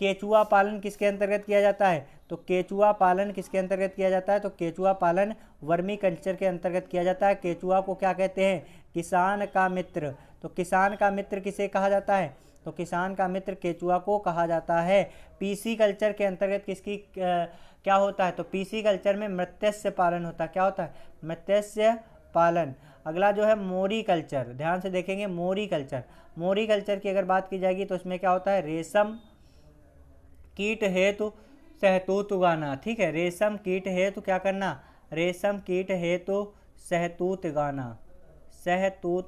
केचुआ पालन किसके अंतर्गत किया जाता है, तो केचुआ पालन किसके अंतर्गत किया जाता है, तो केचुआ पालन वर्मी कल्चर के अंतर्गत किया जाता है। केचुआ को क्या कहते हैं, किसान का मित्र। तो किसान का मित्र किसे कहा जाता है, तो किसान का मित्र केचुआ को कहा जाता है। पीसी कल्चर के अंतर्गत किसकी क्या होता है, तो पीसी कल्चर में मत्स्य पालन होता है। क्या होता है, मत्स्य पालन। अगला जो है मोरी कल्चर, ध्यान से देखेंगे मोरी कल्चर की अगर बात की जाएगी तो इसमें क्या होता है, रेशम कीट हेतु शहतूत उगाना। ठीक है, रेशम कीट हेतु क्या करना, रेशम कीट हेतु शहतूत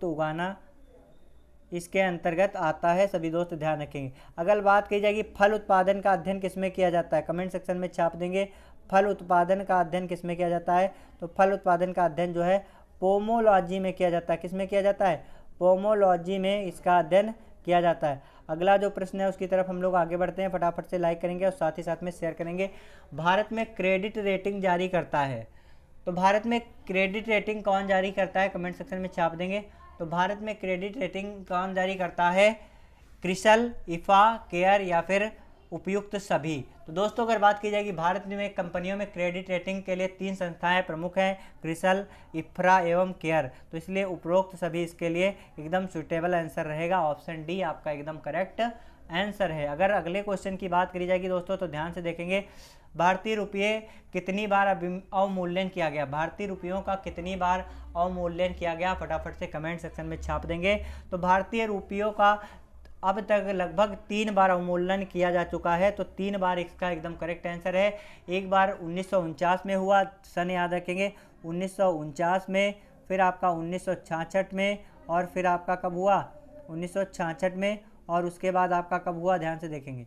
उगाना इसके अंतर्गत आता है। सभी दोस्त ध्यान रखेंगे। अगर बात की जाएगी फल उत्पादन का अध्ययन किसमें किया जाता है, कमेंट सेक्शन में छाप देंगे, फल उत्पादन का अध्ययन किसमें किया जाता है, तो फल उत्पादन का अध्ययन जो है पोमोलॉजी में किया जाता है। किस में किया जाता है? पोमोलॉजी में इसका अध्ययन किया जाता है। अगला जो प्रश्न है उसकी तरफ हम लोग आगे बढ़ते हैं। फटाफट से लाइक करेंगे और साथ ही साथ में शेयर करेंगे। भारत में क्रेडिट रेटिंग जारी करता है, तो भारत में क्रेडिट रेटिंग कौन जारी करता है? कमेंट सेक्शन में छाप देंगे। तो भारत में क्रेडिट रेटिंग कौन जारी करता है? क्रिसल, इफा, केयर या फिर उपयुक्त सभी। तो दोस्तों अगर बात की जाएगी भारत में कंपनियों में क्रेडिट रेटिंग के लिए 3 संस्थाएं प्रमुख हैं, क्रिसल, इफ्रा एवं केयर। तो इसलिए उपरोक्त सभी इसके लिए एकदम सुटेबल आंसर रहेगा। ऑप्शन डी आपका एकदम करेक्ट आंसर है। अगर अगले क्वेश्चन की बात करी जाएगी दोस्तों तो ध्यान से देखेंगे, भारतीय रुपये कितनी बार अवमूल्यन किया गया? भारतीय रुपयों का कितनी बार अवमूल्यन किया गया? फटाफट से कमेंट सेक्शन में छाप देंगे। तो भारतीय रुपयों का अब तक लगभग 3 बार अवमूल्यन किया जा चुका है, तो 3 बार इसका एकदम करेक्ट आंसर है। एक बार 1949 में हुआ, सन याद रखेंगे 1949 में, फिर आपका 1966 में, और फिर आपका कब हुआ? 1966 में, और उसके बाद आपका कब हुआ? ध्यान से देखेंगे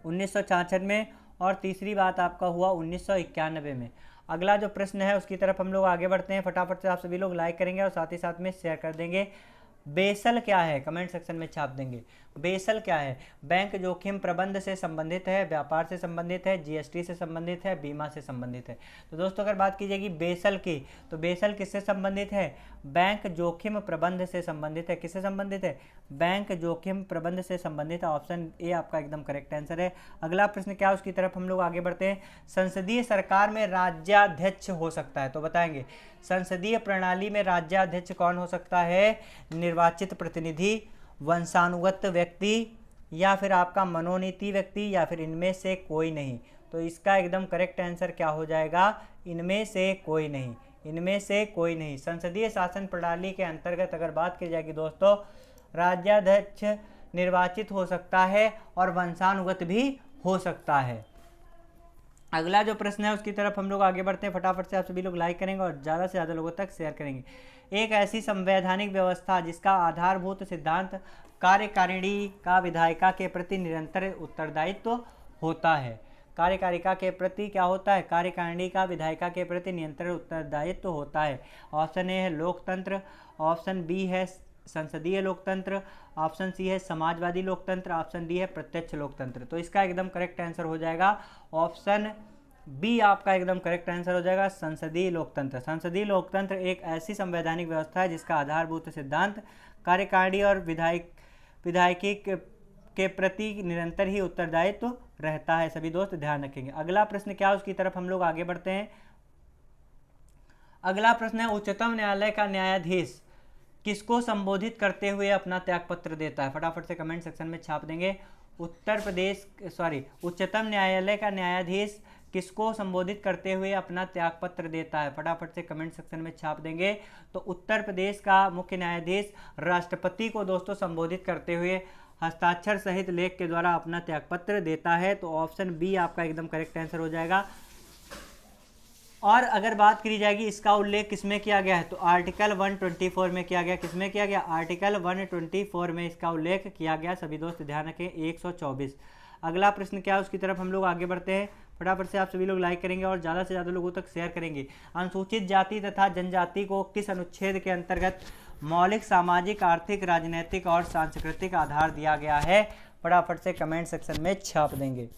1966 में, और तीसरी बात आपका हुआ 1991 में। अगला जो प्रश्न है उसकी तरफ हम लोग आगे बढ़ते हैं। फटाफट से आप सभी लोग लाइक करेंगे और साथ ही साथ में शेयर कर देंगे। बेसल क्या है? कमेंट सेक्शन में छाप देंगे। बेसल क्या है? बैंक जोखिम प्रबंध से संबंधित है, व्यापार से संबंधित है, जीएसटी से संबंधित है, बीमा से संबंधित है। तो दोस्तों अगर बात की जाएगी बेसल की, तो बेसल किससे संबंधित है? बैंक जोखिम प्रबंध से संबंधित है। किससे संबंधित है? बैंक जोखिम प्रबंध से संबंधित है। ऑप्शन ए आपका एकदम करेक्ट आंसर है। अगला प्रश्न क्या, उसकी तरफ हम लोग आगे बढ़ते हैं। संसदीय सरकार में राज्याध्यक्ष हो सकता है, तो बताएंगे संसदीय प्रणाली में राज्याध्यक्ष कौन हो सकता है? निर्वाचित प्रतिनिधि, वंशानुगत व्यक्ति, या फिर आपका मनोनीति व्यक्ति, या फिर इनमें से कोई नहीं। तो इसका एकदम करेक्ट आंसर क्या हो जाएगा? इनमें से कोई नहीं। इनमें से कोई नहीं। संसदीय शासन प्रणाली के अंतर्गत अगर बात की जाएगी दोस्तों, राज्याध्यक्ष निर्वाचित हो सकता है और वंशानुगत भी हो सकता है। अगला जो प्रश्न है उसकी तरफ हम लोग आगे बढ़ते हैं। फटाफट से आप सभी लोग लाइक करेंगे और ज़्यादा से ज़्यादा लोगों तक शेयर करेंगे। एक ऐसी संवैधानिक व्यवस्था जिसका आधारभूत सिद्धांत कार्यकारिणी का विधायिका के प्रति निरंतर उत्तरदायित्व होता है। कार्यकारिणी के प्रति क्या होता है? कार्यकारिणी का विधायिका के प्रति निरंतर उत्तरदायित्व होता है। ऑप्शन ए है लोकतंत्र, ऑप्शन बी है संसदीय लोकतंत्र, ऑप्शन सी है समाजवादी लोकतंत्र, ऑप्शन डी है प्रत्यक्ष लोकतंत्र। तो इसका एकदम करेक्ट आंसर हो जाएगा ऑप्शन बी आपका एकदम करेक्ट आंसर हो जाएगा संसदीय लोकतंत्र। संसदीय लोकतंत्र एक ऐसी संवैधानिक व्यवस्था है जिसका आधारभूत सिद्धांत कार्यकारिणी और विधायिकी के प्रति निरंतर ही उत्तरदायित्व रहता है। सभी दोस्त ध्यान रखेंगे। अगला प्रश्न क्या, उसकी तरफ हम लोग आगे बढ़ते हैं। अगला प्रश्न है उच्चतम न्यायालय का न्यायाधीश किसको संबोधित करते हुए अपना त्यागपत्र देता है? फटाफट से कमेंट सेक्शन में छाप देंगे। उच्चतम न्यायालय का न्यायाधीश किसको संबोधित करते हुए अपना त्यागपत्र देता है? फटाफट से कमेंट सेक्शन में छाप देंगे। तो उत्तर प्रदेश का मुख्य न्यायाधीश राष्ट्रपति को दोस्तों संबोधित करते हुए हस्ताक्षर सहित लेख के द्वारा अपना त्यागपत्र देता है। तो ऑप्शन बी आपका एकदम करेक्ट आंसर हो जाएगा। और अगर बात करी जाएगी इसका उल्लेख किसमें किया गया है, तो आर्टिकल 124 में किया गया। किसमें किया गया? आर्टिकल 124 में इसका उल्लेख किया गया। सभी दोस्त ध्यान रखें 124। अगला प्रश्न क्या है उसकी तरफ हम लोग आगे बढ़ते हैं। फटाफट से आप सभी लोग लाइक करेंगे और ज़्यादा से ज़्यादा लोगों तक शेयर करेंगे। अनुसूचित जाति तथा जनजाति को किस अनुच्छेद के अंतर्गत मौलिक सामाजिक, आर्थिक, राजनीतिक और सांस्कृतिक आधार दिया गया है? फटाफट से कमेंट सेक्शन में छाप देंगे।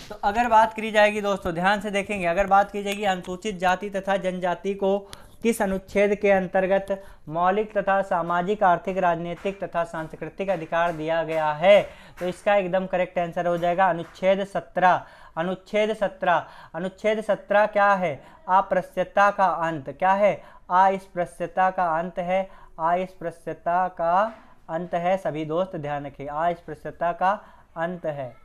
तो अगर बात करी जाएगी दोस्तों ध्यान से देखेंगे, अगर बात की जाएगी अनुसूचित जाति तथा जनजाति को किस अनुच्छेद के अंतर्गत मौलिक तथा सामाजिक, आर्थिक, राजनीतिक तथा सांस्कृतिक अधिकार दिया गया है, तो इसका एकदम करेक्ट आंसर हो जाएगा अनुच्छेद 17। अनुच्छेद 17। अनुच्छेद 17 क्या है? अस्पृश्यता का अंत। क्या है? अस्पृश्यता का अंत है। अस्पृश्यता का अंत है। सभी दोस्त ध्यान रखें, अस्पृश्यता का अंत है।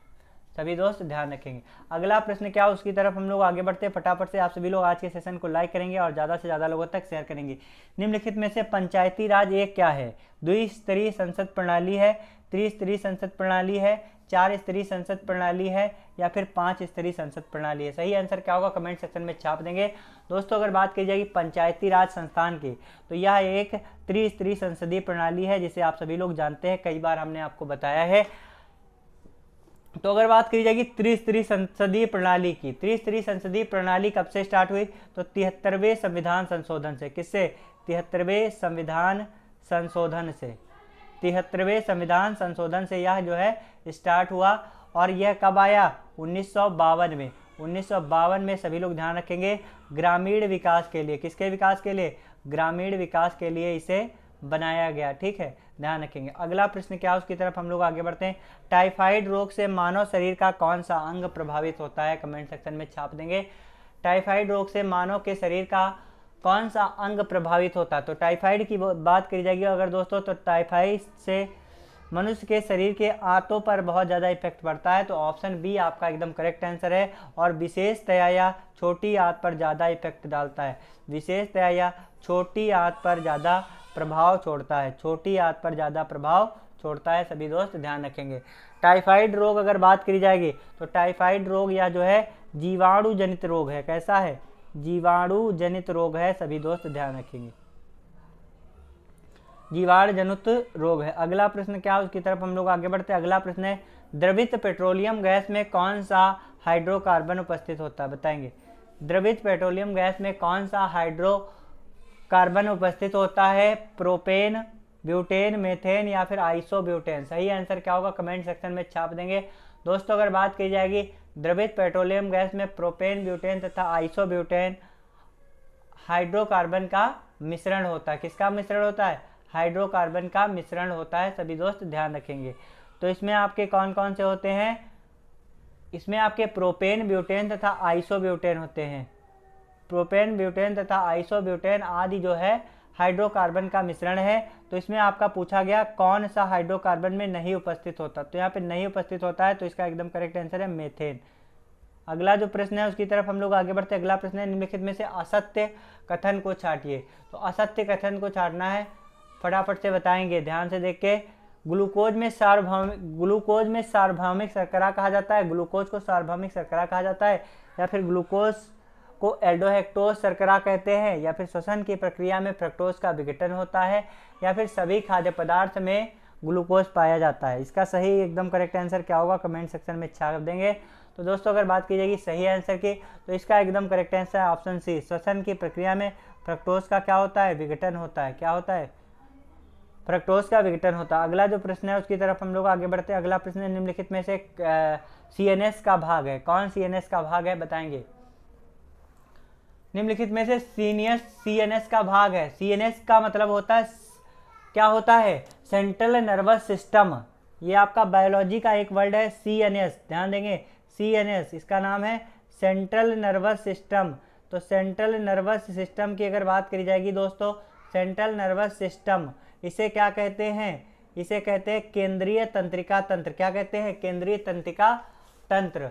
सभी दोस्त ध्यान रखेंगे। अगला प्रश्न क्या, उसकी तरफ हम लोग आगे बढ़ते हैं। फटाफट से आप सभी लोग आज के सेशन को लाइक करेंगे और ज़्यादा से ज़्यादा लोगों तक शेयर करेंगे। निम्नलिखित में से पंचायती राज एक क्या है? द्विस्तरीय संसद प्रणाली है, त्रिस्तरीय संसद प्रणाली है, 4 स्तरीय संसद प्रणाली है, या फिर 5 स्तरीय संसद प्रणाली है? सही आंसर क्या होगा कमेंट सेक्शन में छाप देंगे। दोस्तों अगर बात की जाएगी पंचायती राज संस्थान की, तो यह एक त्रिस्तरीय संसदीय प्रणाली है जिसे आप सभी लोग जानते हैं, कई बार हमने आपको बताया है। तो अगर बात करी जाएगी त्रिस्तरीय संसदीय प्रणाली की, त्रिस्तरीय संसदीय प्रणाली कब से स्टार्ट हुई? तो 73वें संविधान संशोधन से। किससे? 73वें संविधान संशोधन से। 73वें संविधान संशोधन से यह जो है स्टार्ट हुआ। और यह कब आया? 1952 में। 1952 में सभी लोग ध्यान रखेंगे, ग्रामीण विकास के लिए। किसके विकास के लिए? ग्रामीण विकास के लिए इसे बनाया गया। ठीक है, ध्यान रखेंगे। अगला प्रश्न क्या है उसकी तरफ हम लोग आगे बढ़ते हैं। टाइफाइड रोग से मानव शरीर का कौन सा अंग प्रभावित होता है? कमेंट सेक्शन में छाप देंगे। टाइफाइड रोग से मानव के शरीर का कौन सा अंग प्रभावित होता है? तो टाइफाइड की बात करी जाएगी अगर दोस्तों, तो टाइफाइड से मनुष्य के शरीर के आंतों पर बहुत ज़्यादा इफेक्ट पड़ता है। तो ऑप्शन बी आपका एकदम करेक्ट आंसर है। और विशेषतया या छोटी आंत पर ज़्यादा इफेक्ट डालता है। विशेषतया या छोटी आंत पर ज़्यादा प्रभाव छोड़ता है। छोटी आंत पर ज़्यादा प्रभाव छोड़ता है। सभी दोस्त ध्यान रखेंगे। टाइफाइड रोग अगर बात करी जाएगी तो टाइफाइड रोग या जो है जीवाणु जनित रोग है। कैसा है? जीवाणु जनित रोग है। सभी दोस्त ध्यान रखेंगे, जीवाणु जनित रोग है। अगला प्रश्न क्या है उसकी तरफ हम लोग आगे बढ़ते हैं। अगला प्रश्न है, द्रवित पेट्रोलियम गैस में कौन सा हाइड्रोकार्बन उपस्थित होता है? बताएंगे। द्रवित पेट्रोलियम गैस में कौन सा हाइड्रोकार्बन उपस्थित होता है? प्रोपेन, ब्यूटेन, मेथेन या फिर आइसोब्यूटेन। सही आंसर क्या होगा? कमेंट सेक्शन में छाप देंगे। दोस्तों अगर बात की जाएगी द्रवित पेट्रोलियम गैस में प्रोपेन, ब्यूटेन तथा आइसोब्यूटेन हाइड्रोकार्बन का मिश्रण होता है। किसका मिश्रण होता है? हाइड्रोकार्बन का मिश्रण होता है। सभी दोस्त ध्यान रखेंगे। तो इसमें आपके कौन कौन से होते हैं? इसमें आपके प्रोपेन, ब्यूटेन तथा आइसोब्यूटेन होते हैं। प्रोपेन, ब्यूटेन तथा आइसोब्यूटेन आदि जो है हाइड्रोकार्बन का मिश्रण है। तो इसमें आपका पूछा गया कौन सा हाइड्रोकार्बन में नहीं उपस्थित होता? तो यहाँ पे नहीं उपस्थित होता है, तो इसका एकदम करेक्ट आंसर है मेथेन। अगला जो प्रश्न है उसकी तरफ हम लोग आगे बढ़ते हैं। अगला प्रश्न है, निम्नलिखित में से असत्य कथन को छांटिए। तो असत्य कथन को छांटना है, फटाफट से बताएंगे ध्यान से देख के। ग्लूकोज में सार्वभौमिक शर्करा कहा जाता है। ग्लूकोज को सार्वभौमिक शर्करा कहा जाता है, या फिर ग्लूकोज को एल्डोहेक्टोज शर्करा कहते हैं, या फिर श्वसन की प्रक्रिया में फ्रक्टोज का विघटन होता है, या फिर सभी खाद्य पदार्थ में ग्लूकोज पाया जाता है। इसका सही एकदम करेक्ट आंसर क्या होगा? कमेंट सेक्शन में छाप देंगे। तो दोस्तों अगर बात की जाएगी सही आंसर की, तो इसका एकदम करेक्ट आंसर है ऑप्शन सी। श्वसन की प्रक्रिया में फ्रक्टोज का क्या होता है? विघटन होता है। क्या होता है? फ्रक्टोज का विघटन होता है। अगला जो प्रश्न है उसकी तरफ हम लोग आगे बढ़ते हैं। अगला प्रश्न निम्नलिखित में से CNS का भाग है। कौन CNS का भाग है? बताएंगे। निम्नलिखित में से CNS का भाग है। CNS का मतलब होता है, क्या होता है? Central nervous system. ये आपका बायोलॉजी का एक वर्ड है CNS, ध्यान देंगे। CNS इसका नाम है सेंट्रल नर्वस सिस्टम। तो सेंट्रल नर्वस सिस्टम की अगर बात करी जाएगी दोस्तों, सेंट्रल नर्वस सिस्टम इसे क्या कहते हैं? इसे कहते हैं केंद्रीय तंत्रिका तंत्र। क्या कहते हैं? केंद्रीय तंत्रिका तंत्र।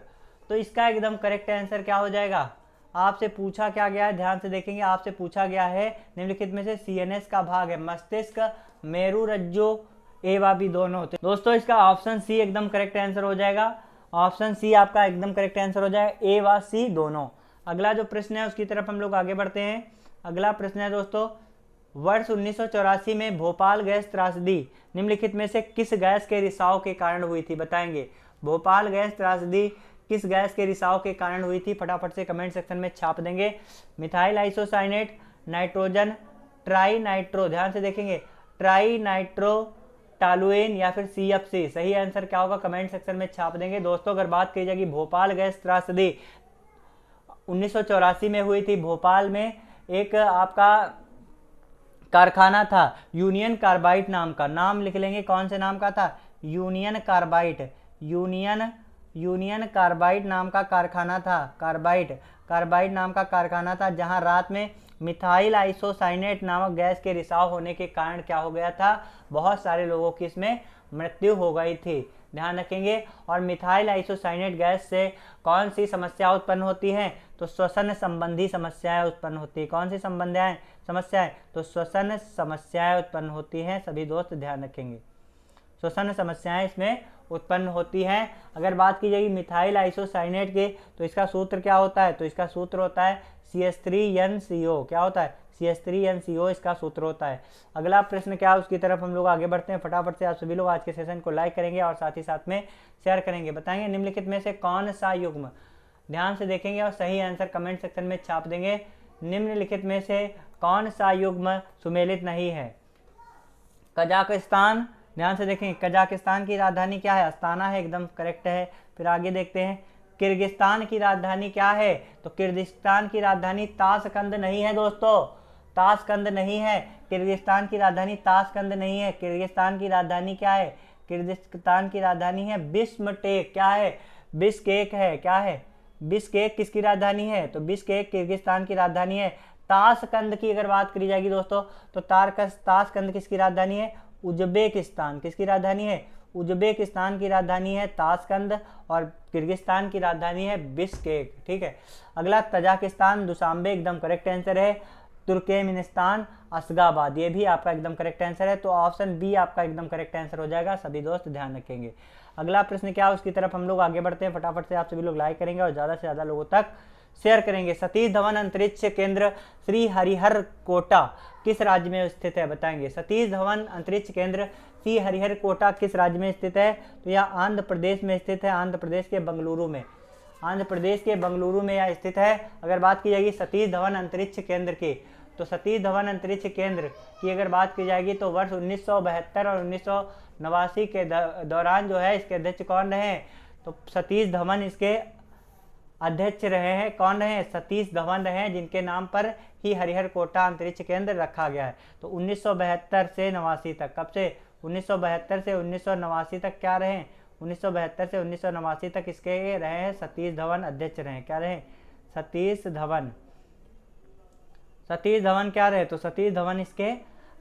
तो इसका एकदम करेक्ट आंसर क्या हो जाएगा? आपसे पूछा क्या गया है, ध्यान से देखेंगे। आपसे पूछा गया है निम्नलिखित में से CNS का भाग है मस्तिष्क, मेरुरज्जु, ए व बी दोनों। तो दोस्तों इसका ऑप्शन सी एकदम करेक्ट आंसर हो जाएगा। ऑप्शन सी आपका एकदम करेक्ट आंसर हो जाएगा, ए व सी दोनों। अगला जो प्रश्न है उसकी तरफ हम लोग आगे बढ़ते हैं। अगला प्रश्न है दोस्तों, वर्ष 1984 में भोपाल गैस त्रासदी निम्नलिखित में से किस गैस के रिसाव के कारण हुई थी? बताएंगे। भोपाल गैस त्रासदी किस गैस के रिसाव के कारण हुई थी? फटाफट से कमेंट सेक्शन में छाप देंगे। Methyl isocyanate, nitrogen tri nitro, ध्यान से देखेंगे, ट्राई नाइट्रो टालुएन या फिर CFC। सही आंसर क्या होगा? कमेंट सेक्शन में छाप देंगे। दोस्तों अगर बात की जाएगी भोपाल गैस त्रासदी 1984 में हुई थी। भोपाल में एक आपका कारखाना था यूनियन कार्बाइड नाम का, नाम लिख लेंगे कौन से नाम का था? Union carbide. यूनियन कार्बाइड नाम का कारखाना था। कार्बाइड नाम का कारखाना था, जहां रात में मिथाइल आइसोसाइनेट नामक गैस के रिसाव होने के कारण क्या हो गया था? बहुत सारे लोगों की इसमें मृत्यु हो गई थी, ध्यान रखेंगे। और मिथाइल आइसोसाइनेट गैस से कौन सी समस्या उत्पन्न होती हैं? तो श्वसन संबंधी समस्याएं उत्पन्न होती है। कौन सी समस्याएं? तो श्वसन समस्याएं उत्पन्न होती हैं। सभी दोस्त ध्यान रखेंगे। श्वसन समस्याएं इसमें उत्पन्न होती हैं। अगर बात की जाएगी मिथाइल आइसोसाइनेट के, तो इसका सूत्र क्या होता है, तो इसका सूत्र होता है CH3NCO। क्या होता है, CH3NCO इसका सूत्र होता है। अगला प्रश्न क्या है, उसकी तरफ हम लोग आगे बढ़ते हैं। फटाफट से आप सभी लोग आज के सेशन को लाइक करेंगे और साथ ही साथ में शेयर करेंगे। बताएंगे निम्नलिखित में से कौन सा युग्म, ध्यान से देखेंगे और सही आंसर कमेंट सेक्शन में छाप देंगे। निम्नलिखित में से कौन सा युग्म सुमेलित नहीं है। कजाकिस्तान, ध्यान से देखेंगे, कजाकिस्तान की राजधानी क्या है, अस्ताना है, एकदम करेक्ट है। फिर आगे देखते हैं, किर्गिस्तान की राजधानी क्या है, तो किर्गिस्तान की राजधानी ताशकंद नहीं है दोस्तों, ताशकंद नहीं है। किर्गिस्तान की राजधानी ताशकंद नहीं है। किर्गिस्तान की राजधानी क्या है, किर्गिस्तान की राजधानी है बिश्मटेक। क्या है, बिश्केक है। क्या है, बिश्केक किसकी राजधानी है, तो बिश्केक किर्गिस्तान की राजधानी है। ताशकंद की अगर बात करी जाएगी दोस्तों, तो ताशकंद किसकी राजधानी है, उज्बेकिस्तान। किसकी राजधानी है, उज्बेकिस्तान की राजधानी है ताशकंद, और किर्गिस्तान की राजधानी है बिश्केक। ठीक है। अगला तजाकिस्तान दुशांबे, एकदम करेक्ट आंसर है। तुर्कमेनिस्तान अशगाबाद, ये भी आपका एकदम करेक्ट आंसर है। तो ऑप्शन बी आपका एकदम करेक्ट आंसर हो जाएगा। सभी दोस्त ध्यान रखेंगे। अगला प्रश्न क्या है, उसकी तरफ हम लोग आगे बढ़ते हैं। फटाफट से आप सभी लोग लाइक करेंगे और ज़्यादा से ज़्यादा लोगों तक शेयर करेंगे। सतीश धवन अंतरिक्ष केंद्र श्री हरिहरकोटा किस राज्य में स्थित है, बताएंगे। सतीश धवन अंतरिक्ष केंद्र श्री हरिहरकोटा किस राज्य में स्थित है, तो यह आंध्र प्रदेश में स्थित है। आंध्र प्रदेश के बेंगलुरु में, आंध्र प्रदेश के बेंगलुरु में यह स्थित है। अगर बात की जाएगी सतीश धवन अंतरिक्ष केंद्र की, तो सतीश धवन अंतरिक्ष केंद्र की अगर बात की जाएगी तो वर्ष 1972 और 1989 के दौरान जो है इसके अध्यक्ष कौन रहे, तो सतीश धवन इसके अध्यक्ष रहे हैं। कौन रहे, सतीश धवन रहे हैं, जिनके नाम पर ही हरिहरकोटा अंतरिक्ष केंद्र रखा गया है। तो 1972 से 89 तक, कब से, 1972 से 1989 तक क्या रहे, 1972 से 1989 तक इसके रहे हैं सतीश धवन अध्यक्ष रहे। क्या रहे, सतीश धवन, सतीश धवन क्या रहे, तो सतीश धवन इसके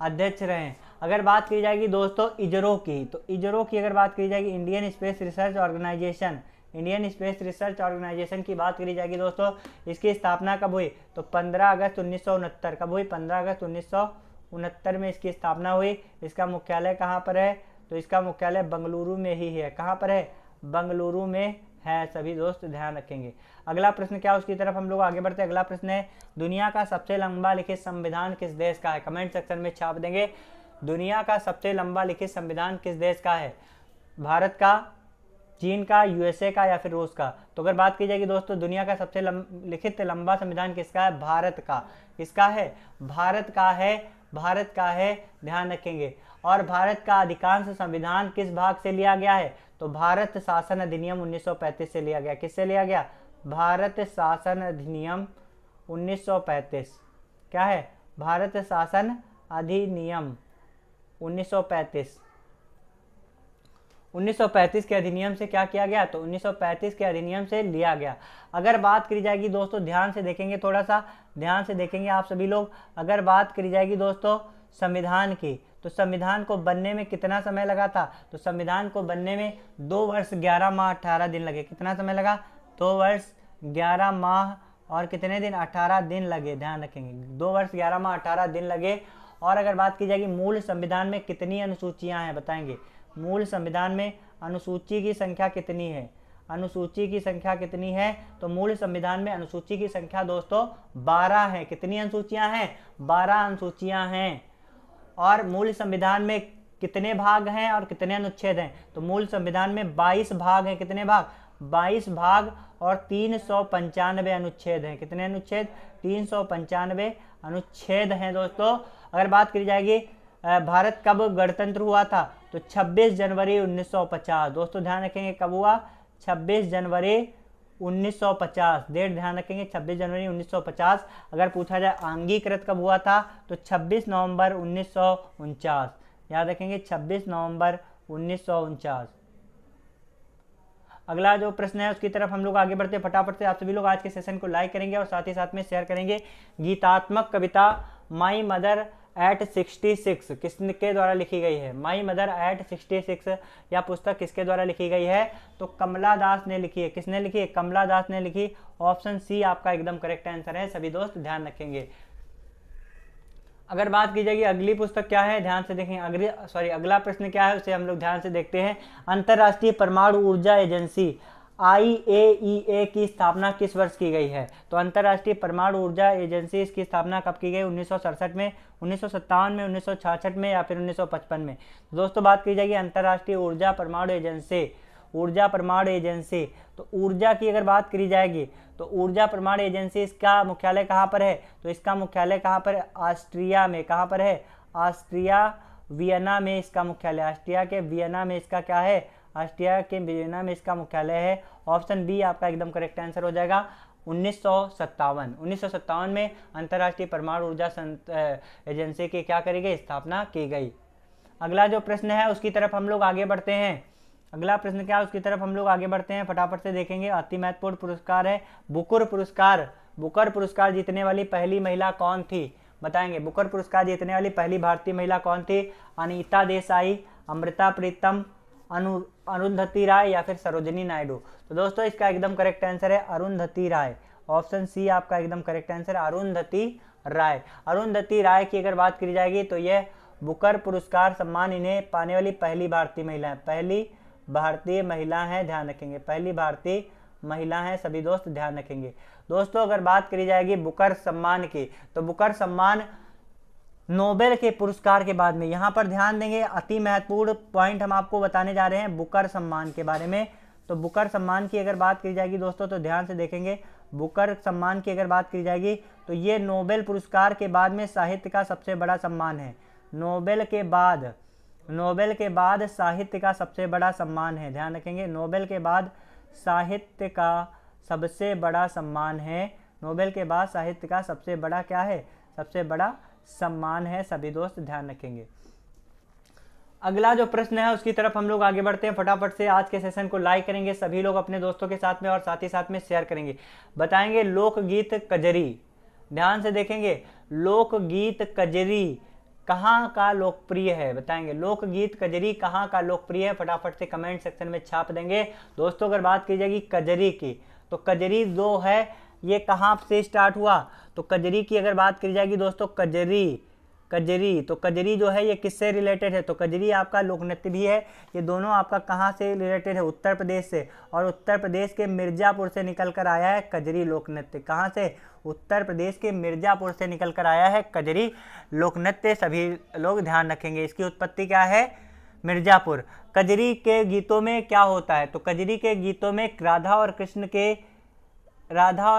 अध्यक्ष रहे। अगर बात की जाएगी दोस्तों इजरो की, तो इजरो की अगर बात की जाएगी Indian space research organisation, Indian space research organisation की बात करी जाएगी दोस्तों, इसकी स्थापना कब हुई, तो 15 अगस्त 1969। कब हुई, 15 अगस्त 1969 में इसकी स्थापना हुई। इसका मुख्यालय कहाँ पर है, तो इसका मुख्यालय बेंगलुरु में ही है। कहाँ पर है, बेंगलुरु में है। सभी दोस्त ध्यान रखेंगे। अगला प्रश्न क्या है, उसकी तरफ हम लोग आगे बढ़ते हैं। अगला प्रश्न है, दुनिया का सबसे लंबा लिखित संविधान किस देश का है, कमेंट सेक्शन में छाप देंगे। दुनिया का सबसे लंबा लिखित संविधान किस देश का है, भारत का, चीन का, यूएसए का या फिर रूस का। तो अगर बात की जाएगी दोस्तों दुनिया का सबसे लिखित लंबा संविधान किसका है, भारत का। किसका है, भारत का है, भारत का है, ध्यान रखेंगे। और भारत का अधिकांश संविधान किस भाग से लिया गया है, तो भारत शासन अधिनियम 1935 से लिया गया। किससे लिया गया, भारत शासन अधिनियम 1935। क्या है, भारत शासन अधिनियम 1935। 1935 के अधिनियम से क्या किया गया, तो 1935 के अधिनियम से लिया गया। अगर बात करी जाएगी दोस्तों, ध्यान से देखेंगे, थोड़ा सा ध्यान से देखेंगे आप सभी लोग। अगर बात करी जाएगी दोस्तों संविधान की, तो संविधान को बनने में कितना समय लगा था, तो संविधान को बनने में 2 वर्ष 11 माह 18 दिन लगे। कितना समय लगा, 2 वर्ष 11 माह और कितने दिन, 18 दिन लगे। ध्यान रखेंगे, 2 वर्ष 11 माह 18 दिन लगे। और अगर बात की जाएगी मूल संविधान में कितनी अनुसूचियां हैं, बताएंगे। मूल संविधान में अनुसूची की संख्या कितनी है, अनुसूची की संख्या कितनी है, तो मूल संविधान में अनुसूची की संख्या दोस्तों 12 है। कितनी अनुसूचियां हैं, 12 अनुसूचियां हैं। और मूल संविधान में कितने भाग हैं और कितने अनुच्छेद हैं, तो मूल संविधान में 22 भाग हैं। कितने भाग, 22 भाग और 395 अनुच्छेद हैं। कितने अनुच्छेद, 395 अनुच्छेद हैं दोस्तों। अगर बात करी जाएगी भारत कब गणतंत्र हुआ था, तो 26 जनवरी 1950। दोस्तों ध्यान रखेंगे कब हुआ, 26 जनवरी 1950। डेट ध्यान रखेंगे, 26 जनवरी 1950। अगर पूछा जाए अंगीकृत कब हुआ था, तो 26 नवंबर 1949। याद रखेंगे 26 नवंबर 1949। अगला जो प्रश्न है उसकी तरफ हम लोग आगे बढ़ते हैं। फटाफट से आप सभी लोग आज के सेशन को लाइक करेंगे और साथ ही साथ में शेयर करेंगे। गीतात्मक कविता माई मदर एट 66 किसके द्वारा लिखी गई है, माई मदर एट 66 यह पुस्तक किसके द्वारा लिखी गई है, तो कमला दास ने लिखी है। किसने लिखी है, कमला दास ने लिखी। ऑप्शन सी आपका एकदम करेक्ट आंसर है। सभी दोस्त ध्यान रखेंगे। अगर बात की जाएगी अगली पुस्तक क्या है, ध्यान से देखें, अगला प्रश्न क्या है उसे हम लोग ध्यान से देखते हैं। अंतर्राष्ट्रीय परमाणु ऊर्जा एजेंसी IAEA की स्थापना किस वर्ष की गई है? तो अंतर्राष्ट्रीय परमाणु ऊर्जा एजेंसी, इसकी स्थापना कब की गई? 1967 में, 1957 में, 1966 में या फिर 1955 में? दोस्तों बात की जाएगी अंतर्राष्ट्रीय ऊर्जा परमाणु एजेंसी, तो ऊर्जा की अगर बात करी जाएगी तो ऊर्जा परमाणु एजेंसी, इसका मुख्यालय कहाँ पर है? तो इसका मुख्यालय कहाँ पर है? ऑस्ट्रिया में। कहाँ पर है? ऑस्ट्रिया वियना में इसका मुख्यालय। ऑस्ट्रिया के वियना में इसका क्या है? ऑस्ट्रिया के वियना में इसका मुख्यालय है। ऑप्शन बी आपका एकदम करेक्ट आंसर हो जाएगा। 1957 में अंतर्राष्ट्रीय परमाणु ऊर्जा एजेंसी की क्या करी गई? स्थापना की गई। अगला जो प्रश्न है उसकी तरफ हम लोग आगे बढ़ते हैं। अगला प्रश्न क्या है उसकी तरफ हम लोग आगे बढ़ते हैं, फटाफट से देखेंगे। अति महत्वपूर्ण पुरस्कार है बुकर पुरस्कार। बुकर पुरस्कार जीतने वाली पहली महिला कौन थी? बताएंगे। बुकर पुरस्कार जीतने वाली पहली भारतीय महिला कौन थी? अनीता देसाई, अमृता प्रीतम, अरुंधति राय या फिर सरोजिनी नायडू? तो दोस्तों इसका एकदम करेक्ट आंसर है अरुंधति राय। ऑप्शन सी आपका एकदम करेक्ट आंसर, अरुंधति राय। अरुंधति राय की अगर बात करी जाएगी तो यह बुकर पुरस्कार सम्मान इन्हें पाने वाली पहली भारतीय महिला है। पहली भारतीय महिला है, ध्यान रखेंगे, पहली भारतीय महिला है सभी दोस्त, ध्यान रखेंगे। दोस्तों अगर बात करी जाएगी बुकर सम्मान की, तो बुकर सम्मान नोबेल के पुरस्कार के बाद में, यहाँ पर ध्यान देंगे, अति महत्वपूर्ण पॉइंट हम आपको बताने जा रहे हैं बुकर सम्मान के बारे में। तो बुकर सम्मान की अगर बात करी जाएगी दोस्तों तो ध्यान से देखेंगे। बुकर सम्मान की अगर बात करी जाएगी तो ये नोबेल पुरस्कार के बाद में साहित्य का सबसे बड़ा सम्मान है। नोबेल के बाद साहित्य का सबसे बड़ा सम्मान है, ध्यान रखेंगे। नोबेल के बाद साहित्य का सबसे बड़ा सम्मान है। नोबेल के बाद साहित्य का सबसे बड़ा क्या है? सबसे बड़ा सम्मान है सभी दोस्त, ध्यान रखेंगे। अगला जो प्रश्न है उसकी तरफ हम लोग आगे बढ़ते हैं। फटाफट से आज के सेशन को लाइक करेंगे सभी लोग अपने दोस्तों के साथ में और साथ ही साथ में शेयर करेंगे। बताएंगे लोकगीत कजरी, ध्यान से देखेंगे, लोकगीत कजरी कहाँ का लोकप्रिय है? बताएंगे लोकगीत कजरी कहाँ का लोकप्रिय है? फटाफट से कमेंट सेक्शन में छाप देंगे। दोस्तों अगर बात की जाएगी कजरी की, तो कजरी जो है ये कहाँ से स्टार्ट हुआ? तो कजरी की अगर बात की जाएगी दोस्तों, तो कजरी जो है ये किससे रिलेटेड है? तो कजरी आपका लोक नृत्य भी है। ये दोनों आपका कहाँ से रिलेटेड है? उत्तर प्रदेश से, और उत्तर प्रदेश के मिर्जापुर से निकल कर आया है कजरी लोक नृत्य। कहाँ से? उत्तर प्रदेश के मिर्जापुर से निकल कर आया है कजरी लोक नृत्य, सभी लोग ध्यान रखेंगे। इसकी उत्पत्ति क्या है? मिर्जापुर। कजरी के गीतों में क्या होता है? तो कजरी के गीतों में राधा और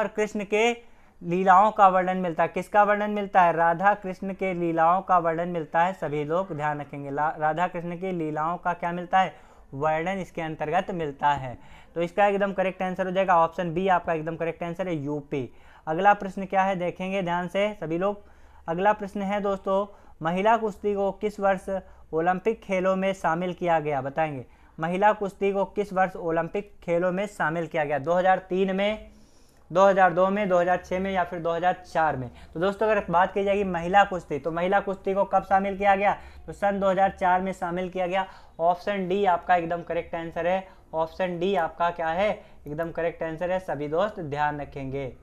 कृष्ण के लीलाओं का वर्णन मिलता है। किसका वर्णन मिलता है? राधा कृष्ण के लीलाओं का वर्णन मिलता है, सभी लोग ध्यान रखेंगे। राधा कृष्ण की लीलाओं का क्या मिलता है? वर्णन इसके अंतर्गत मिलता है। तो इसका एकदम करेक्ट आंसर हो जाएगा ऑप्शन बी आपका एकदम करेक्ट आंसर है, यूपी। अगला प्रश्न क्या है देखेंगे ध्यान से सभी लोग। अगला प्रश्न है दोस्तों, महिला कुश्ती को किस वर्ष ओलंपिक खेलों में शामिल किया गया? बताएंगे महिला कुश्ती को किस वर्ष ओलंपिक खेलों में शामिल किया गया? 2003 में, 2002 में, 2006 में या फिर 2004 में? तो दोस्तों अगर बात की जाएगी महिला कुश्ती, तो महिला कुश्ती को कब शामिल किया गया? तो सन 2004 में शामिल किया गया। ऑप्शन डी आपका एकदम करेक्ट आंसर है। ऑप्शन डी आपका क्या है? एकदम करेक्ट आंसर है, सभी दोस्त ध्यान रखेंगे,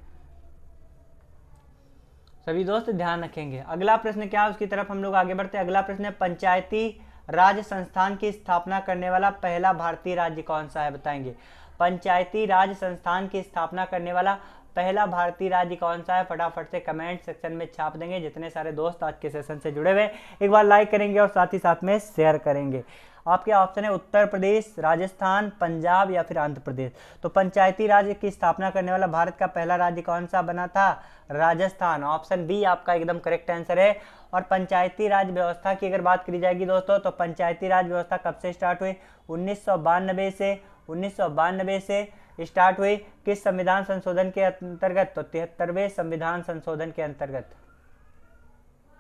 सभी दोस्त ध्यान रखेंगे। अगला प्रश्न क्या है उसकी तरफ हम लोग आगे बढ़ते हैं। अगला प्रश्न है, पंचायती राज संस्थान की स्थापना करने वाला पहला भारतीय राज्य कौन सा है? बताएंगे पंचायती राज संस्थान की स्थापना करने वाला पहला भारतीय राज्य कौन सा है? फटाफट से कमेंट सेक्शन में छाप देंगे। जितने सारे दोस्त आज के सेशन से जुड़े हुए एक बार लाइक करेंगे और साथ ही साथ में शेयर करेंगे। आपके ऑप्शन है उत्तर प्रदेश, राजस्थान, पंजाब या फिर आंध्र प्रदेश। तो पंचायती राज की स्थापना करने वाला भारत का पहला राज्य कौन सा बना था? राजस्थान। ऑप्शन बी आपका एकदम करेक्ट आंसर है। और पंचायती राज व्यवस्था की अगर बात करी जाएगी दोस्तों, तो पंचायती राज व्यवस्था कब से स्टार्ट हुई? 1992 से स्टार्ट हुई। किस संविधान संशोधन के अंतर्गत? तो 73वें संविधान संशोधन के अंतर्गत।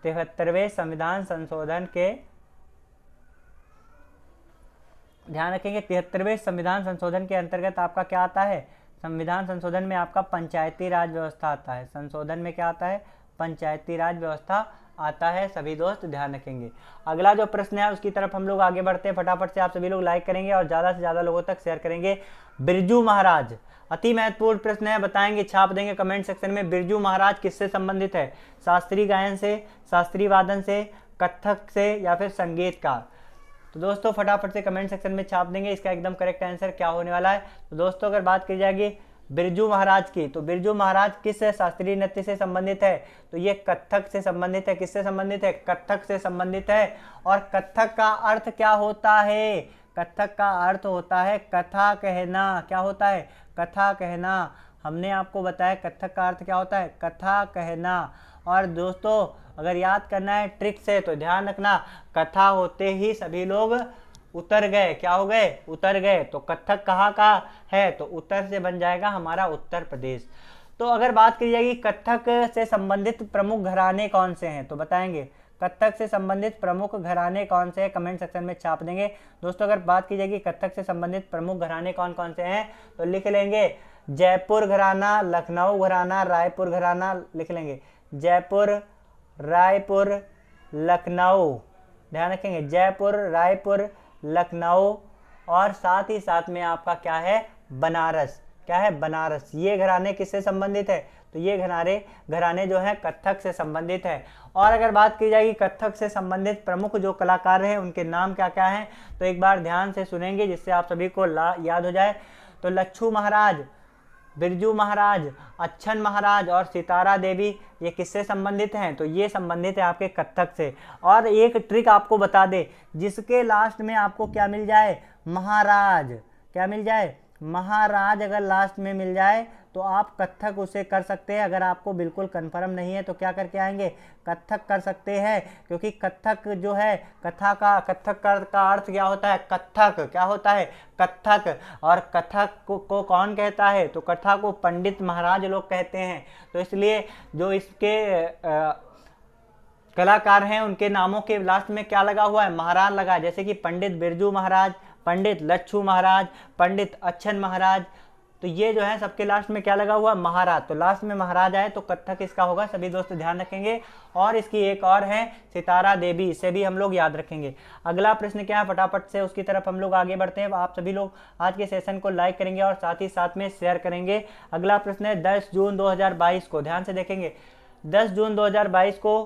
73वें संविधान संशोधन के, ध्यान रखेंगे, 73वें संविधान संशोधन के अंतर्गत आपका क्या आता है? संविधान संशोधन में आपका पंचायती राज व्यवस्था आता है। संशोधन में क्या आता है? पंचायती राज व्यवस्था आता है, सभी दोस्त ध्यान रखेंगे। अगला जो प्रश्न है उसकी तरफ हम लोग आगे बढ़ते हैं। फटाफट से आप सभी लोग लाइक करेंगे और ज़्यादा से ज़्यादा लोगों तक शेयर करेंगे। बिरजू महाराज, अति महत्वपूर्ण प्रश्न है, बताएंगे, छाप देंगे कमेंट सेक्शन में। बिरजू महाराज किससे संबंधित है? शास्त्रीय गायन से, शास्त्रीय वादन से, कथक से या फिर संगीतकार? तो दोस्तों फटाफट से कमेंट सेक्शन में छाप देंगे इसका एकदम करेक्ट आंसर क्या होने वाला है। तो दोस्तों अगर बात की जाएगी बिरजू महाराज की, तो बिरजू महाराज किस शास्त्रीय नृत्य से संबंधित है? तो ये कथक से संबंधित है। किससे संबंधित है? कथक से संबंधित है। और कथक का अर्थ क्या होता है? कथक का अर्थ होता है कथा कहना। क्या होता है? कथा कहना। हमने आपको बताया कथक का अर्थ क्या होता है? कथा कहना। और दोस्तों अगर याद करना है ट्रिक से तो ध्यान रखना, कथा होते ही सभी लोग उतर गए। क्या हो गए? उतर गए। तो कथक कहाँ का है? तो उत्तर से बन जाएगा हमारा उत्तर प्रदेश। तो अगर बात की जाएगी कथक से संबंधित प्रमुख घराने कौन से हैं, तो बताएंगे कथक से संबंधित प्रमुख घराने कौन से हैं, कमेंट सेक्शन में छाप देंगे। दोस्तों अगर बात की जाएगी कथक से संबंधित प्रमुख घराने कौन कौन से हैं, तो लिख लेंगे जयपुर घराना, लखनऊ घराना, रायपुर घराना, लिख लेंगे जयपुर, रायपुर, लखनऊ। ध्यान रखेंगे जयपुर, रायपुर, लखनऊ। और साथ ही साथ में आपका क्या है? बनारस। क्या है? बनारस। ये घराने किससे संबंधित है? तो ये घराने जो हैं कथक से संबंधित है। और अगर बात की जाएगी कथक से संबंधित प्रमुख जो कलाकार हैं उनके नाम क्या क्या हैं, तो एक बार ध्यान से सुनेंगे जिससे आप सभी को याद हो जाए। तो लच्छू महाराज, बिरजू महाराज, अच्छन महाराज और सितारा देवी, ये किससे संबंधित हैं? तो ये संबंधित है आपके कथक से। और एक ट्रिक आपको बता दे, जिसके लास्ट में आपको क्या मिल जाए? महाराज। क्या मिल जाए? महाराज अगर लास्ट में मिल जाए तो आप कथक उसे कर सकते हैं। अगर आपको बिल्कुल कंफर्म नहीं है तो क्या करके आएंगे? कथक कर सकते हैं, क्योंकि कथक जो है कथक का अर्थ क्या होता है? कथक। क्या होता है? कथक। और कथक को कौन कहता है? तो कथा को पंडित महाराज लोग कहते हैं। तो इसलिए जो इसके कलाकार हैं उनके नामों के लास्ट में क्या लगा हुआ है? महाराज लगा। जैसे कि पंडित बिरजू महाराज, पंडित लच्छू महाराज, पंडित अच्छन महाराज, तो ये जो है सबके लास्ट में क्या लगा हुआ? महाराज। तो लास्ट में महाराज आए तो कथक इसका होगा, सभी दोस्त ध्यान रखेंगे। और इसकी एक और है सितारा देवी, इसे भी हम लोग याद रखेंगे। अगला प्रश्न क्या है, फटाफट से उसकी तरफ हम लोग आगे बढ़ते हैं। आप सभी लोग आज के सेशन को लाइक करेंगे और साथ ही साथ में शेयर करेंगे। अगला प्रश्न है 10 जून 2022 को, ध्यान से देखेंगे, 10 जून 2022 को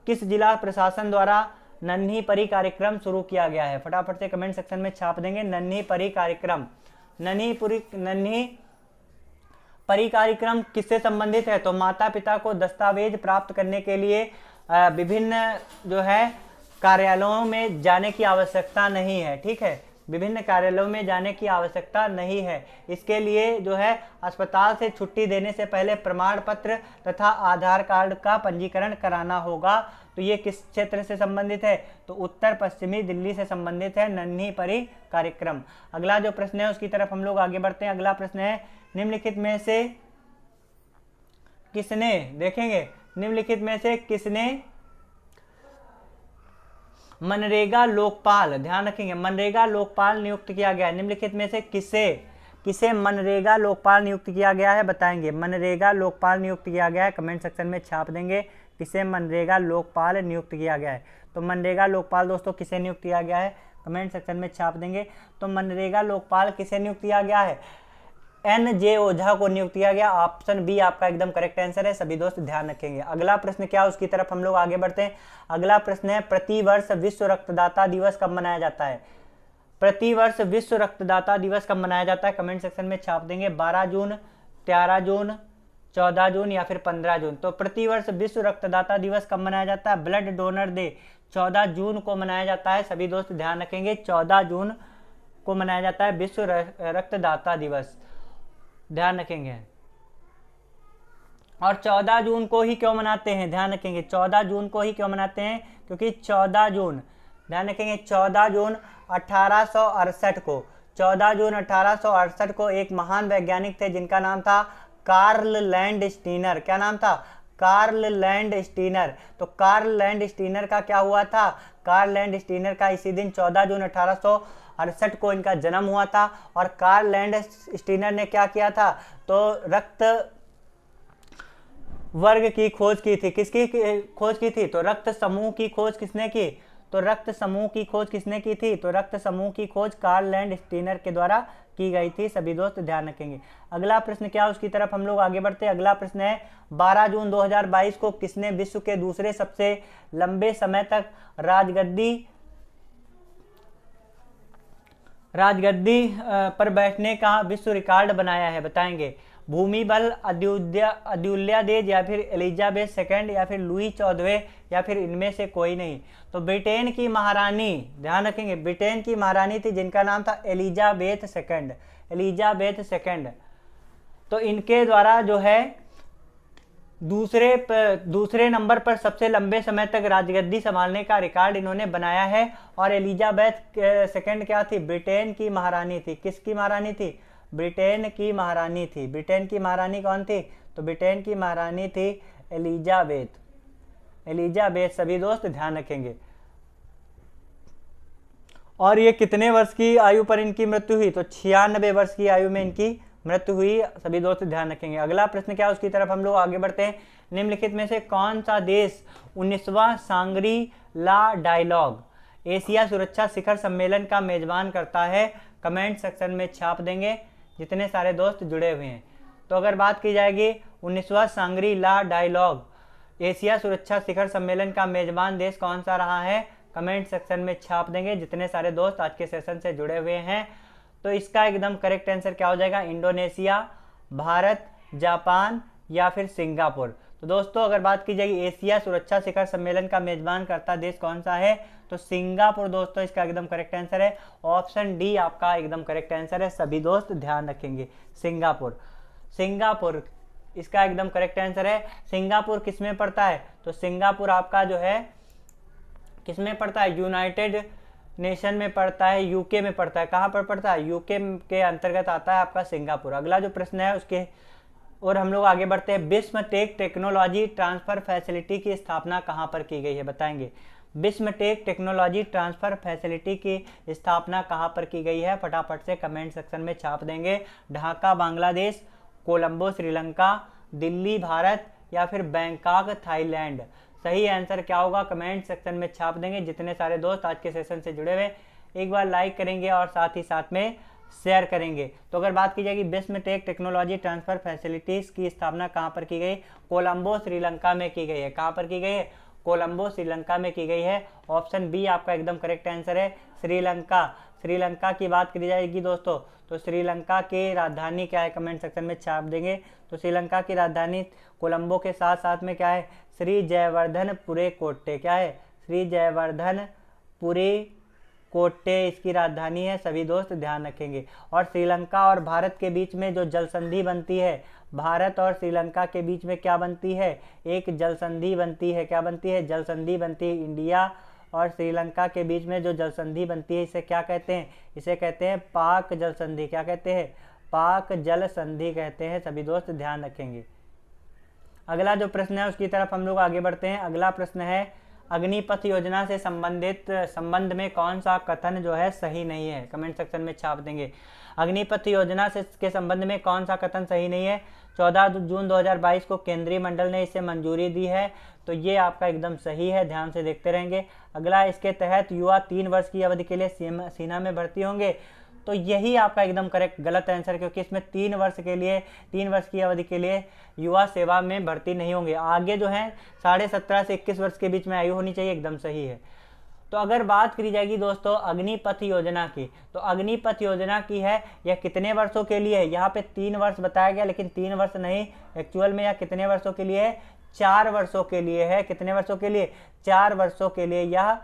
किस जिला प्रशासन द्वारा नन्ही परी कार्यक्रम शुरू किया गया है? फटाफट से कमेंट सेक्शन में छाप देंगे नन्ही परी कार्यक्रम। नन्ही परी कार्यक्रम किससे संबंधित है? तो माता पिता को दस्तावेज प्राप्त करने के लिए विभिन्न जो है कार्यालयों में जाने की आवश्यकता नहीं है। ठीक है, विभिन्न कार्यालयों में जाने की आवश्यकता नहीं है। इसके लिए जो है अस्पताल से छुट्टी देने से पहले प्रमाण पत्र तथा आधार कार्ड का पंजीकरण कराना होगा। तो ये किस क्षेत्र से संबंधित है? तो उत्तर पश्चिमी दिल्ली से संबंधित है नन्ही परी कार्यक्रम। अगला जो प्रश्न है उसकी तरफ हम लोग आगे बढ़ते हैं। अगला प्रश्न है निम्नलिखित में से किसने, देखेंगे, निम्नलिखित में से किसने मनरेगा लोकपाल, ध्यान रखेंगे, मनरेगा लोकपाल नियुक्त किया गया है? निम्नलिखित में से किसे मनरेगा लोकपाल नियुक्त किया गया है, बताएंगे। मनरेगा लोकपाल नियुक्त किया गया है, कमेंट सेक्शन में छाप देंगे किसे मनरेगा लोकपाल नियुक्त किया गया है। तो मनरेगा लोकपाल दोस्तों किसे नियुक्त किया गया है, कमेंट सेक्शन में छाप देंगे। तो मनरेगा लोकपाल किसे नियुक्त किया गया है? NJ ओझा को नियुक्त किया गया। ऑप्शन बी आपका एकदम करेक्ट आंसर है, सभी दोस्त ध्यान रखेंगे। अगला प्रश्न क्या, उसकी तरफ हम लोग आगे बढ़ते हैं। अगला प्रश्न है प्रतिवर्ष विश्व रक्तदाता दिवस कब मनाया जाता है? प्रतिवर्ष विश्व रक्तदाता दिवस कब मनाया जाता है, कमेंट सेक्शन में छाप देंगे। 12 जून, 13 जून, 14 जून या फिर 15 जून। तो प्रतिवर्ष विश्व रक्तदाता दिवस कब मनाया जाता है? ब्लड डोनर डे 14 जून को मनाया जाता है, सभी दोस्त ध्यान रखेंगे। 14 जून को मनाया जाता है विश्व रक्तदाता दिवस, ध्यान रखेंगे। और 14 जून को ही क्यों मनाते हैं, ध्यान रखेंगे, 14 जून को ही क्यों मनाते हैं? क्योंकि 14 जून, ध्यान रखेंगे, 14 जून 1868 को, 14 जून 1868 को एक महान वैज्ञानिक थे जिनका नाम था कार्ल लैंडस्टीनर। क्या नाम था? Karl Landsteiner. तो कार्ल लैंडस्टीनर का क्या हुआ था? कार्ल लैंडस्टीनर का इसी दिन 14 जून 1868 को इनका जन्म हुआ था। और कार्ल लैंडस्टीनर ने क्या किया था? तो वर्ग की खोज की थी। किसकी खोज की थी? तो रक्त समूह की खोज किसने की? तो रक्त समूह की खोज किसने की थी? तो रक्त समूह की खोज कार्ल लैंड स्टीनर के द्वारा की गई थी। सभी दोस्त ध्यान रखेंगे। अगला प्रश्न क्या, उसकी तरफ हम लोग आगे बढ़ते हैं। अगला प्रश्न है 12 जून 2022 को किसने विश्व के दूसरे सबसे लंबे समय तक राजगद्दी पर बैठने का विश्व रिकॉर्ड बनाया है? बताएंगे। भूमि बल, अद्युल्यादेज, या फिर एलिजाबेथ सेकंड, या फिर लुई 14वें, या फिर इनमें से कोई नहीं। तो ब्रिटेन की महारानी, ध्यान रखेंगे, ब्रिटेन की महारानी थी जिनका नाम था एलिजाबेथ सेकंड। Elizabeth second. तो इनके द्वारा जो है दूसरे नंबर पर सबसे लंबे समय तक राजगद्दी संभालने का रिकॉर्ड इन्होंने बनाया है। और एलिजाबेथ सेकंड क्या थी? ब्रिटेन की महारानी थी। किसकी महारानी थी? ब्रिटेन की महारानी थी। ब्रिटेन की महारानी कौन थी? तो ब्रिटेन की महारानी थी एलिजाबेथ। एलिजाबेथ। सभी दोस्त ध्यान रखेंगे। और ये कितने वर्ष की आयु पर इनकी मृत्यु हुई? तो 96 वर्ष की आयु में इनकी मृत्यु हुई। सभी दोस्त ध्यान रखेंगे। अगला प्रश्न क्या, उसकी तरफ हम लोग आगे बढ़ते हैं। निम्नलिखित में से कौन सा देश 19वां सांग्री ला डायलॉग एशिया सुरक्षा शिखर सम्मेलन का मेजबान करता है? कमेंट सेक्शन में छाप देंगे जितने सारे दोस्त जुड़े हुए हैं। तो अगर बात की जाएगी 19वां सांग्री ला डायलॉग एशिया सुरक्षा शिखर सम्मेलन का मेजबान देश कौन सा रहा है? कमेंट सेक्शन में छाप देंगे जितने सारे दोस्त आज के सेशन से जुड़े हुए हैं। तो इसका एकदम करेक्ट आंसर क्या हो जाएगा? इंडोनेशिया, भारत, जापान, या फिर सिंगापुर। तो दोस्तों अगर बात की जाएगी एशिया सुरक्षा शिखर सम्मेलन का मेजबान करता देश कौन सा है? तो सिंगापुर दोस्तों इसका एकदम करेक्ट आंसर है। ऑप्शन डी आपका एकदम करेक्ट आंसर है। सभी दोस्त ध्यान रखेंगे। सिंगापुर। सिंगापुर इसका एकदम करेक्ट आंसर है। सिंगापुर किस में पड़ता है? तो सिंगापुर आपका जो है किस में पड़ता है? यूनाइटेड नेशन में पड़ता है, यूके में पड़ता है। कहाँ पर पड़ता है? यूके के अंतर्गत आता है आपका सिंगापुर। अगला जो प्रश्न है उसके और हम लोग आगे बढ़ते हैं। विस्मटेक टेक्नोलॉजी ट्रांसफर फैसिलिटी की स्थापना कहाँ पर की गई है? बताएंगे। विस्मटेक टेक्नोलॉजी ट्रांसफर फैसिलिटी की स्थापना कहाँ पर की गई है? फटाफट से कमेंट सेक्शन में छाप देंगे। ढाका बांग्लादेश, कोलंबो श्रीलंका, दिल्ली भारत, या फिर बैंकॉक थाईलैंड। सही आंसर क्या होगा? कमेंट सेक्शन में छाप देंगे जितने सारे दोस्त आज के सेशन से जुड़े हुए। एक बार लाइक करेंगे और साथ ही साथ में शेयर करेंगे। तो अगर बात की जाएगी विस्मटेक टेक्नोलॉजी ट्रांसफर फैसिलिटीज की स्थापना कहाँ पर की गई? कोलंबो श्रीलंका में की गई है। कहाँ पर की गई है? कोलंबो श्रीलंका में की गई है। ऑप्शन बी आपका एकदम करेक्ट आंसर है, श्रीलंका। श्रीलंका की बात करी जाएगी दोस्तों तो श्रीलंका की राजधानी क्या है? कमेंट सेक्शन में छाप देंगे। तो श्रीलंका की राजधानी कोलंबो के साथ साथ में क्या है? श्री जयवर्धनपुरे कोट्टे। क्या है? श्री जयवर्धनपुरे कोट्टे इसकी राजधानी है। सभी दोस्त ध्यान रखेंगे। और श्रीलंका और भारत के बीच में जो जल संधि बनती है, भारत और श्रीलंका के बीच में क्या बनती है? एक जल संधि बनती है। क्या बनती है? जल संधि बनती है। इंडिया और श्रीलंका के बीच में जो जल संधि बनती है इसे क्या कहते हैं? इसे कहते हैं पाक जल संधि। क्या कहते हैं? पाक जल संधि कहते हैं। सभी दोस्त ध्यान रखेंगे। अगला जो प्रश्न है उसकी तरफ हम लोग आगे बढ़ते हैं। अगला प्रश्न है अग्निपथ योजना से संबंध में कौन सा कथन जो है सही नहीं है? कमेंट सेक्शन में छाप देंगे। अग्निपथ योजना से के संबंध में कौन सा कथन सही नहीं है? 14 जून 2022 को केंद्रीय मंडल ने इसे मंजूरी दी है। तो ये आपका एकदम सही है, ध्यान से देखते रहेंगे। अगला, इसके तहत युवा 3 वर्ष की अवधि के लिए सेना में भर्ती होंगे। तो यही आपका एकदम करेक्ट गलत आंसर, क्योंकि इसमें 3 वर्ष की अवधि के लिए युवा सेवा में भर्ती नहीं होंगे। आगे जो है 17.5 से 21 वर्ष के बीच में आयु होनी चाहिए, एकदम सही है। तो अगर बात करी जाएगी दोस्तों अग्निपथ योजना की, तो अग्निपथ योजना की है यह कितने वर्षों के लिए है? यहाँ पे 3 वर्ष बताया गया, लेकिन 3 वर्ष नहीं, एक्चुअल में यह कितने वर्षों के लिए है? 4 वर्षों के लिए है। कितने वर्षों के लिए? 4 वर्षों के लिए यह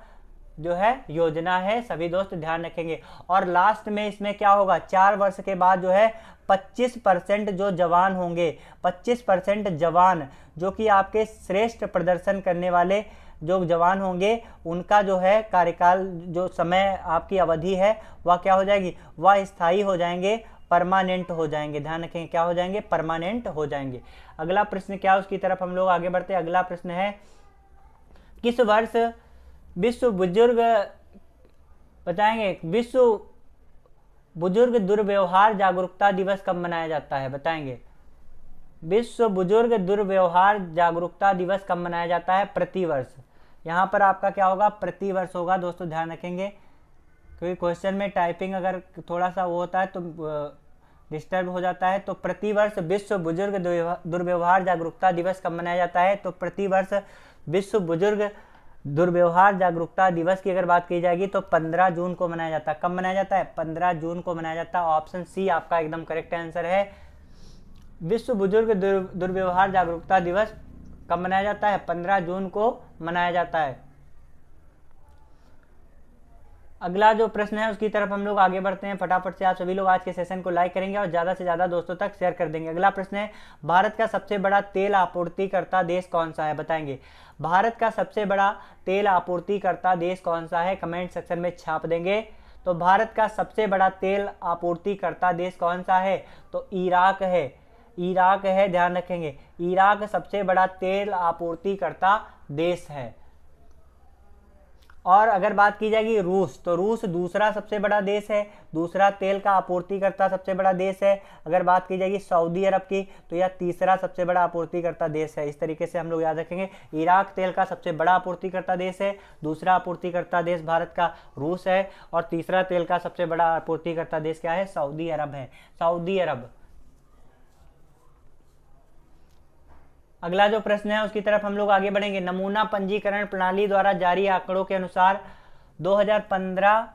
जो है योजना है। सभी दोस्त ध्यान रखेंगे। और लास्ट में इसमें क्या होगा? 4 वर्ष के बाद जो है 25% जो जवान होंगे, 25% जवान जो कि आपके श्रेष्ठ प्रदर्शन करने वाले जो जवान होंगे, उनका जो है कार्यकाल, जो समय आपकी अवधि है वह क्या हो जाएगी? वह स्थायी हो जाएंगे, परमानेंट हो जाएंगे। ध्यान रखेंगे, क्या हो जाएंगे? परमानेंट हो जाएंगे। अगला प्रश्न क्या, उसकी तरफ हम लोग आगे बढ़ते हैं। अगला प्रश्न है किस वर्ष विश्व बुजुर्ग, बताएंगे, विश्व बुजुर्ग दुर्व्यवहार जागरूकता दिवस कब मनाया जाता है? बताएंगे। विश्व बुजुर्ग दुर्व्यवहार जागरूकता दिवस कब मनाया जाता है? प्रतिवर्ष। यहाँ पर आपका क्या होगा? प्रतिवर्ष होगा दोस्तों, ध्यान रखेंगे, क्योंकि क्वेश्चन में टाइपिंग अगर थोड़ा सा वो होता है तो डिस्टर्ब हो जाता है। तो प्रतिवर्ष विश्व बुजुर्ग दुर्व्यवहार जागरूकता दिवस कब मनाया जाता है? तो प्रतिवर्ष विश्व बुजुर्ग दुर्व्यवहार जागरूकता दिवस की अगर बात की जाएगी तो 15 जून को मनाया जाता है। कब मनाया जाता है? 15 जून को मनाया जाता है। ऑप्शन सी आपका एकदम करेक्ट आंसर है। विश्व बुजुर्ग दुर्व्यवहार जागरूकता दिवस कब मनाया जाता है? 15 जून को मनाया जाता है। अगला जो प्रश्न है उसकी तरफ हम लोग आगे बढ़ते हैं। फटाफट से आप सभी लोग आज के सेशन को लाइक करेंगे और ज़्यादा से ज़्यादा दोस्तों तक शेयर कर देंगे। अगला प्रश्न है, भारत का सबसे बड़ा तेल आपूर्तिकर्ता देश कौन सा है? बताएंगे। भारत का सबसे बड़ा तेल आपूर्तिकर्ता देश कौन सा है? कमेंट सेक्शन में छाप देंगे। तो भारत का सबसे बड़ा तेल आपूर्तिकर्ता देश कौन सा है? तो इराक है। इराक है, ध्यान रखेंगे। इराक सबसे बड़ा तेल आपूर्तिकर्ता देश है। और अगर बात की जाएगी रूस, तो रूस दूसरा सबसे बड़ा देश है, दूसरा तेल का आपूर्तिकर्ता सबसे बड़ा देश है। अगर बात की जाएगी सऊदी अरब की, तो यह तीसरा सबसे बड़ा आपूर्तिकर्ता देश है। इस तरीके से हम लोग याद रखेंगे। इराक तेल का सबसे बड़ा आपूर्तिकर्ता देश है, दूसरा आपूर्तिकर्ता देश भारत का रूस है, और तीसरा तेल का सबसे बड़ा आपूर्तिकर्ता देश क्या है? सऊदी अरब है। सऊदी अरब। अगला जो प्रश्न है उसकी तरफ हम लोग आगे बढ़ेंगे। नमूना पंजीकरण प्रणाली द्वारा जारी आंकड़ों के अनुसार 2015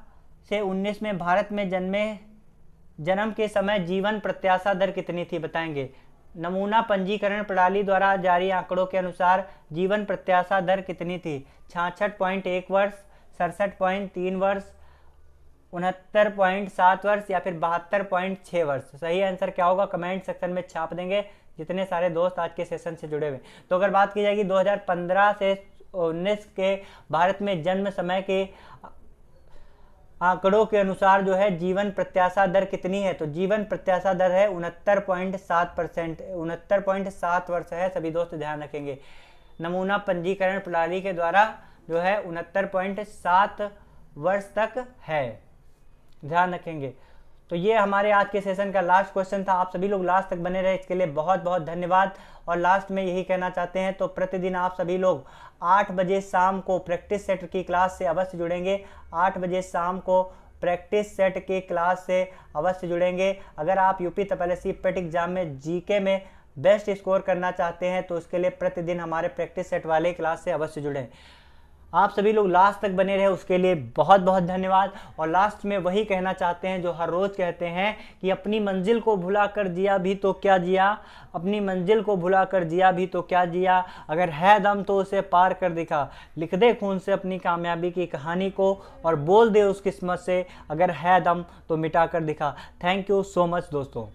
से 19 में भारत में जन्म के समय जीवन प्रत्याशा दर कितनी थी? बताएंगे। नमूना पंजीकरण प्रणाली द्वारा जारी आंकड़ों के अनुसार जीवन प्रत्याशा दर कितनी थी? 66.1 वर्ष, 67.3 वर्ष, 69.7 वर्ष, या फिर 72.6 वर्ष। सही आंसर क्या होगा? कमेंट सेक्शन में छाप देंगे जितने सारे दोस्त आज के सेशन से जुड़े हुए। तो अगर बात की जाएगी 2015 से 19 के भारत में जन्म समय के आंकड़ों के अनुसार जो है जीवन प्रत्याशा दर कितनी है? तो जीवन प्रत्याशा दर है 69.7%, 69.7 वर्ष है। सभी दोस्त ध्यान रखेंगे। नमूना पंजीकरण प्रणाली के द्वारा जो है 69.7 वर्ष तक है, ध्यान रखेंगे। तो ये हमारे आज के सेशन का लास्ट क्वेश्चन था। आप सभी लोग लास्ट तक बने रहे, इसके लिए बहुत बहुत धन्यवाद। और लास्ट में यही कहना चाहते हैं, तो प्रतिदिन आप सभी लोग 8 बजे शाम को प्रैक्टिस सेट की क्लास से अवश्य जुड़ेंगे। 8 बजे शाम को प्रैक्टिस सेट की क्लास से अवश्य जुड़ेंगे। अगर आप यूपी तपेलसी पेट एग्जाम में जीके में बेस्ट स्कोर करना चाहते हैं तो उसके लिए प्रतिदिन हमारे प्रैक्टिस सेट वाले क्लास से अवश्य जुड़ें। आप सभी लोग लास्ट तक बने रहे, उसके लिए बहुत बहुत धन्यवाद। और लास्ट में वही कहना चाहते हैं जो हर रोज़ कहते हैं कि अपनी मंजिल को भुला कर जिया भी तो क्या जिया, अपनी मंजिल को भुला कर जिया भी तो क्या जिया, अगर है दम तो उसे पार कर दिखा, लिख दे खून से अपनी कामयाबी की कहानी को और बोल दे उस किस्मत से, अगर है दम तो मिटा कर दिखा। थैंक यू सो मच दोस्तों।